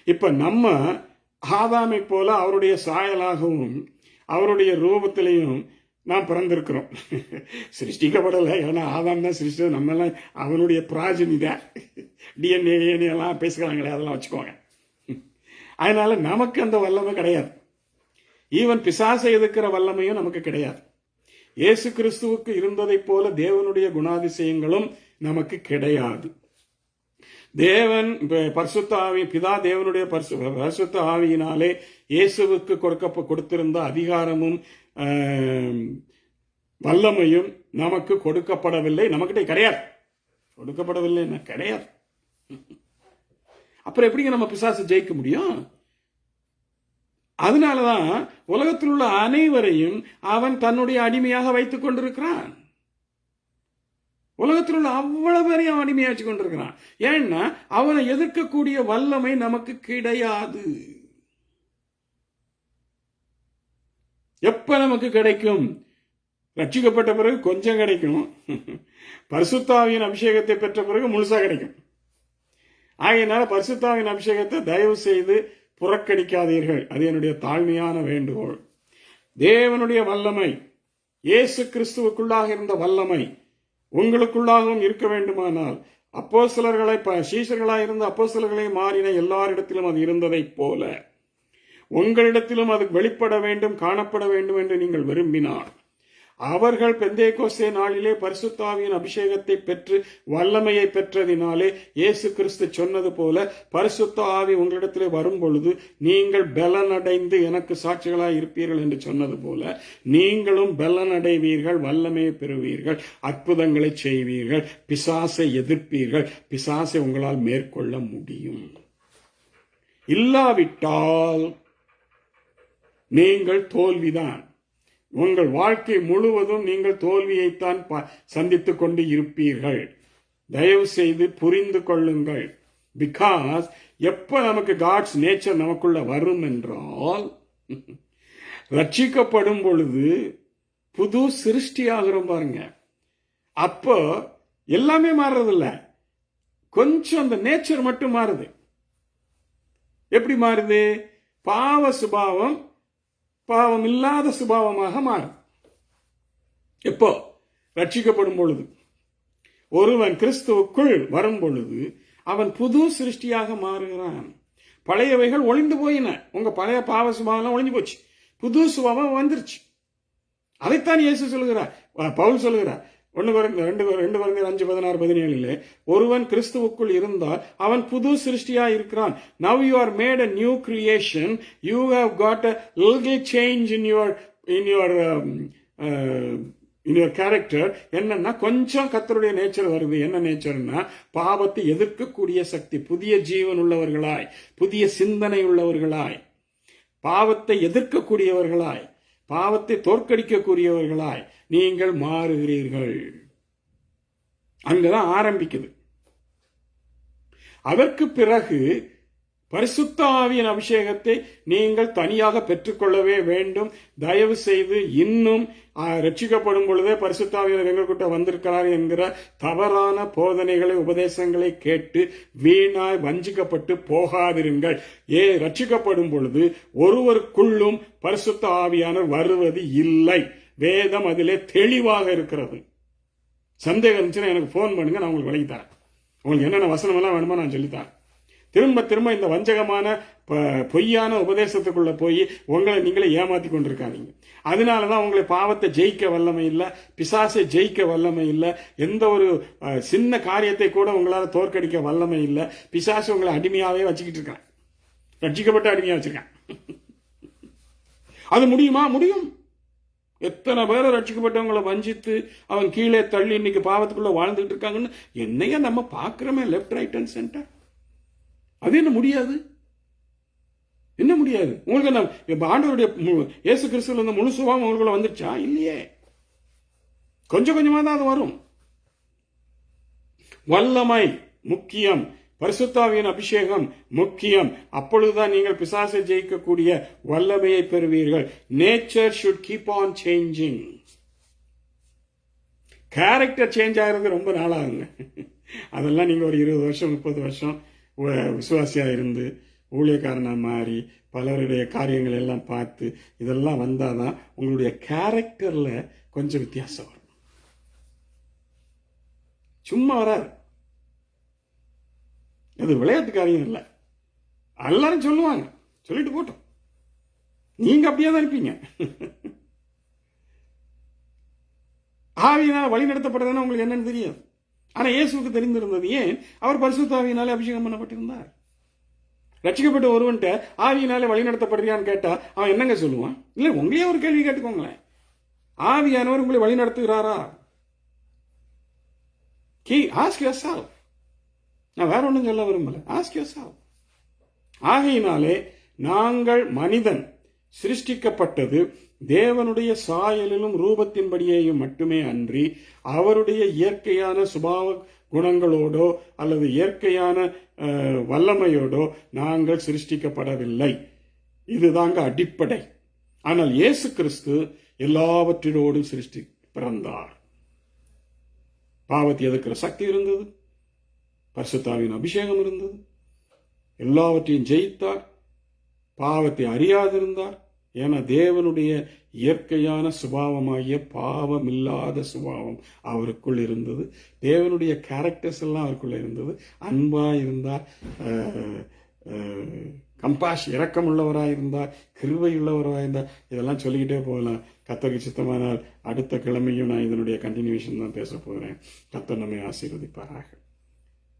இப்ப நம்ம ஆதாமை போல அவருடைய சாயலாகவும் அவருடைய ரூபத்திலையும் நாம் பிறந்திருக்கிறோம். சிருஷ்டிக்கப்படலை, ஏன்னா ஆதாம் தான் சிருஷ்டி, நம்ம எல்லாம் அவனுடைய பிராஜினி தான். டிஎன்ஏ எல்லாம் பேசுகிறாங்களே, அதெல்லாம் வச்சுக்கோங்க. அதனால நமக்கு அந்த வல்லமை கிடையாது. ஈவன் பிசாசை எதிர்க்கிற வல்லமையும் நமக்கு கிடையாது. இயேசு கிறிஸ்துவுக்கு இருந்ததை போல தேவனுடைய குணாதிசயங்களும் நமக்கு கிடையாது. தேவன் பரிசுத்த ஆவி, பிதா தேவனுடைய பரிசுத்த ஆவியினாலே இயேசுவுக்கு கொடுத்திருந்த அதிகாரமும் வல்லமையும் நமக்கு கொடுக்கப்படவில்லை. நமக்கிட்ட கிடையாது. கொடுக்கப்படவில்லை என்ன கிடையாது. அப்புறம் எப்படிங்க நம்ம பிசாசு ஜெயிக்க முடியும்? அதனாலதான் உலகத்தில் உள்ள அனைவரையும் அவன் தன்னுடைய அடிமையாக வைத்துக் கொண்டிருக்கிறான். உலகத்தில் உள்ள அவ்வளவு பேரையும் அவன் அடிமையா வச்சு கொண்டிருக்கிறான். ஏன்னா அவனை எதிர்க்கக்கூடிய வல்லமை நமக்கு கிடையாது. எப்ப நமக்கு கிடைக்கும்? ரட்சிக்கப்பட்ட பிறகு கொஞ்சம் கிடைக்கும். பரிசுத்த ஆவியின் அபிஷேகத்தை பெற்ற பிறகு முழுசா கிடைக்கும். ஆகையினால பரிசுத்த ஆவியின் அபிஷேகத்தை தயவு செய்து புறக்கணிக்காதீர்கள். அது என்னுடைய தாழ்மையான வேண்டுகோள். தேவனுடைய வல்லமை, இயேசு கிறிஸ்துவுக்குள்ளாக இருந்த வல்லமை உங்களுக்குள்ளாகவும் இருக்க வேண்டுமானால், அப்போஸ்தலர்களை சீஷர்களாய் இருந்த அப்போஸ்தலர்களை மாறின எல்லாரிடத்திலும் அது இருந்ததைப் போல உங்களிடத்திலும் அது வெளிப்பட வேண்டும், காணப்பட வேண்டும் என்று நீங்கள் விரும்பினார். அவர்கள் பெந்தேகோஸ்தே நாளிலே பரிசுத்த ஆவியின் அபிஷேகத்தை பெற்று வல்லமையை பெற்றதினாலே இயேசு கிறிஸ்து சொன்னது போல பரிசுத்த ஆவி உங்களிடத்திலே வரும் பொழுது நீங்கள் பலனடைந்து எனக்கு சாட்சிகளாய் இருப்பீர்கள் என்று சொன்னது போல நீங்களும் பலனடைவீர்கள், வல்லமையை பெறுவீர்கள், அற்புதங்களை செய்வீர்கள், பிசாசை எதிர்ப்பீர்கள். பிசாசை உங்களால் மேற்கொள்ள முடியும். இல்லாவிட்டால் நீங்கள் தோல்விதான். உங்கள் வாழ்க்கை முழுவதும் நீங்கள் தோல்வியைத்தான் சந்தித்துக் கொண்டு இருப்பீர்கள். தயவு செய்து புரிந்து கொள்ளுங்கள். பிகாஸ் எப்ப நமக்கு காட்ஸ் நேச்சர் நமக்குள்ள வரும் என்றால், ரட்சிக்கப்படும் பொழுது புது சிருஷ்டியாகிறோம் பாருங்க. அப்போ எல்லாமே மாறுறதில்ல, கொஞ்சம் அந்த நேச்சர் மட்டும் மாறுது. எப்படி மாறுது? பாவ சுபாவம் பாவம் இல்லாத சுபாவமாக மாறும். எப்போ? ரட்சிக்கப்படும் பொழுது. ஒருவன் கிறிஸ்துவுக்குள் வரும் பொழுது அவன் புது சிருஷ்டியாக மாறுகிறான். பழையவைகள் ஒளிந்து போயின. உங்க பழைய பாவ சுபாவம் ஒளிஞ்சு போச்சு, புது சுபாவம் வந்துருச்சு. அதைத்தான் இயேசு சொல்லுகிறார், பவுல் சொல்லுகிறார். 2 Corinthians 5:16-17 ஒருவன் கிறிஸ்துவுக்குள் இருந்தால் அவன் புது சிருஷ்டியா இருக்கிறான். Now you are made a new creation. You have got a little change in your character. என்னன்னா கொஞ்சம் கர்த்தருடைய நேச்சர் வருது. என்ன நேச்சர்னா பாவத்தை எதிர்க்கக்கூடிய சக்தி. புதிய ஜீவன் உள்ளவர்களாய், புதிய சிந்தனை உள்ளவர்களாய், பாவத்தை எதிர்க்கக்கூடியவர்களாய், பாவத்தை தோற்கடிக்கக்கூடியவர்களாய் நீங்கள் மாறுகிறீர்கள். அங்கதான் ஆரம்பிக்குது. அதற்கு பிறகு பரிசுத்த ஆவியின் அபிஷேகத்தை நீங்கள் தனியாக பெற்றுக்கொள்ளவே வேண்டும். தயவு செய்து இன்னும் ரட்சிக்கப்படும் பொழுதே பரிசுத்த ஆவியானவர் எங்கள்கிட்ட வந்திருக்கிறார் என்கிற தவறான போதனைகளை, உபதேசங்களை கேட்டு வீணாய் வஞ்சிக்கப்பட்டு போகாதிருங்கள். ரட்சிக்கப்படும் பொழுது ஒருவருக்குள்ளும் பரிசுத்த ஆவியானவர் வருவது இல்லை. வேதம் அதிலே தெளிவாக இருக்கிறது. சந்தேகம் இருந்துச்சுன்னா எனக்கு போன் பண்ணுங்க, நான் உங்களுக்கு விளக்கி தரேன். உங்களுக்கு என்னென்ன வசனம் எல்லாம் வேணுமோ நான் சொல்லித்தரேன். திரும்ப திரும்ப இந்த வஞ்சகமான பொய்யான உபதேசத்துக்குள்ள போய் உங்களை நீங்களே ஏமாத்தி கொண்டிருக்காதீங்க. அதனாலதான் உங்களை பாவத்தை ஜெயிக்க வல்லமை இல்லை, பிசாசை ஜெயிக்க வல்லமை இல்லை, எந்த ஒரு சின்ன காரியத்தை கூட உங்களால தோற்கடிக்க வல்லமை இல்லை. பிசாசு உங்களை அடிமையாவே வச்சுக்கிட்டு இருக்கான், ரட்சிக்கப்பட்ட அடிமையா வச்சிருக்கான். அது முடியுமா? முடியும். எத்தனை பேரை ரட்சிக்கப்பட்டவங்களை வஞ்சித்து அவன் கீழே தள்ளி இன்னைக்கு பாவத்துக்குள்ள வாழ்ந்துட்டு இருக்காங்கன்னு என்னையா நம்ம பாக்குறோமே, லெப்ட் ரைட் அண்ட் சென்டர். அது என்ன முடியாது? என்ன முடியாது? உங்களுக்கு ஆண்டவருடைய இயேசு கிறிஸ்துவில இருந்த முழு சுபாவம் உங்களுக்குள்ள வந்துருச்சா? இல்லையே, கொஞ்சம் கொஞ்சமா தான் அது வரும். வல்லமை முக்கியம், பரிசுத்தாவியின் அபிஷேகம் முக்கியம். அப்பொழுதுதான் நீங்கள் பிசாசை ஜெயிக்கக்கூடிய வல்லமையை பெறுவீர்கள். Nature should keep on changing. Character change ஆகிறது ரொம்ப நாளாகுங்க. அதெல்லாம் நீங்க ஒரு 20 வருஷம் 30 வருஷம் விசுவாசியா இருந்து ஊழியக்காரனா மாறி பலருடைய காரியங்கள் எல்லாம் பார்த்து இதெல்லாம் வந்தாதான் உங்களுடைய கேரக்டர்ல கொஞ்சம் வித்தியாசம் வரும். சும்மா வராது. அது விளையாட்டு காரியம் இல்லை. எல்லாரும் சொல்லுவாங்க, சொல்லிட்டு போட்டோம். நீங்க அப்படியே தான் இருப்பீங்க. ஆவியினால் வழி நடத்தப்பட்டதுன்னா உங்களுக்கு என்னன்னு தெரியாது. ஆனா இயேசுக்கு தெரிந்திருந்தது. ஏன்? அவர் பரிசுத்த ஆவியினாலே அபிஷேகம் பண்ணப்பட்டிருந்தார். ரட்சிக்கப்பட்ட ஒருவன்ட்ட ஆவியினாலே வழி நடத்தப்படுறியான்னு கேட்டா அவன் என்னங்க சொல்லுவான்? இல்ல, உங்களையே ஒரு கேள்வி கேட்டுக்கோங்களேன். ஆவியானவர் உங்களை வழி நடத்துகிறாரா? Ask yourself. நான் வேற ஒன்றும் சொல்ல விரும்பல. Ask yourself. ஆகையினாலே நாங்கள் மனிதன் சிருஷ்டிக்கப்பட்டது தேவனுடைய சாயலிலும் ரூபத்தின்படியேயும் மட்டுமே அன்றி அவருடைய இயற்கையான சுபாவ குணங்களோடோ அல்லது இயற்கையான வல்லமையோடோ நாங்கள் சிருஷ்டிக்கப்படவில்லை. இதுதாங்க அடிப்படை. ஆனால் இயேசு கிறிஸ்து எல்லாவற்றினோடும் பிறந்தார். பாவத்தை எதிர்க்கிற சக்தி இருந்தது, பரிசுத்தாவின் அபிஷேகம் இருந்தது, எல்லாவற்றையும் ஜெயித்தார், பாவத்தை அறியாதிருந்தார். ஏன்னா தேவனுடைய இயற்கையான சுபாவமாகிய பாவமில்லாத சுபாவம் அவருக்குள் இருந்தது. தேவனுடைய கேரக்டர்ஸ் எல்லாம் அவருக்குள்ள இருந்தது. அன்பா இருந்தார், இரக்கம் உள்ளவராக இருந்தார், கிருபை உள்ளவராக இருந்தார். இதெல்லாம் சொல்லிக்கிட்டே போகலாம். கர்த்தருக்கு சித்தமானால் அடுத்த கிழமையும் நான் இதனுடைய கண்டினியூஷன் தான் பேச போகிறேன். கர்த்தர் நம்மை ஆசீர்வதிப்பாராக.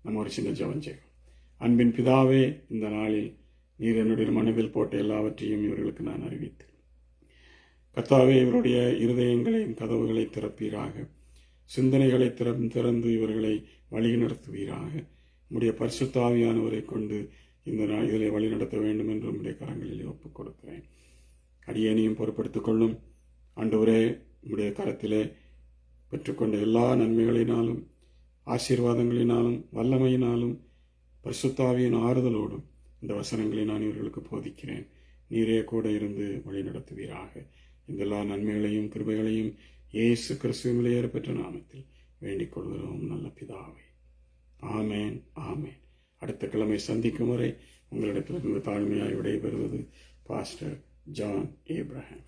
நம்ம ஒரு சின்ன ஜெபம் செய்வோம். அன்பின் பிதாவே, இந்த நாளில் நீர் என்னுடைய மனதில் போட்ட எல்லாவற்றையும் இவர்களுக்கு நான் அறிவித்தேன். கர்த்தாவே, இவருடைய இருதயங்களையும் கதவுகளை திறப்பீராக, சிந்தனைகளை திறந்து இவர்களை வழி நடத்துவீராக. உம்முடைய பரிசுத்த ஆவியானவரை கொண்டு இந்த இதிலே வழி நடத்த வேண்டும் என்று உம்முடைய கரங்களிலே ஒப்புக் கொடுக்கிறேன். அடியேனையும் பொறுப்படுத்திக் கொள்ளும் ஆண்டவரே. உம்முடைய கரத்திலே பெற்றுக்கொண்ட எல்லா நன்மைகளினாலும் ஆசீர்வாதங்களினாலும் வல்லமையினாலும் பரிசுத்த ஆவியின் ஆறுதலோடும் இந்த வசனங்களை நான் இவர்களுக்கு போதிக்கிறேன். நீரே கூட இருந்து வழி நடத்துவீராக. இந்த எல்லா நன்மைகளையும் கிருபைகளையும் இயேசு கிறிஸ்துவின் விலையேற பெற்ற நாமத்தில் வேண்டிக் கொள்கிறோம் நல்ல பிதாவே. ஆமேன், ஆமேன். அடுத்த கிழமை சந்திக்கும் வரை உங்களிடத்திலிருந்து தாழ்மையாய் விடைபெறுவது பாஸ்டர் ஜான் ஏப்ரஹாம்.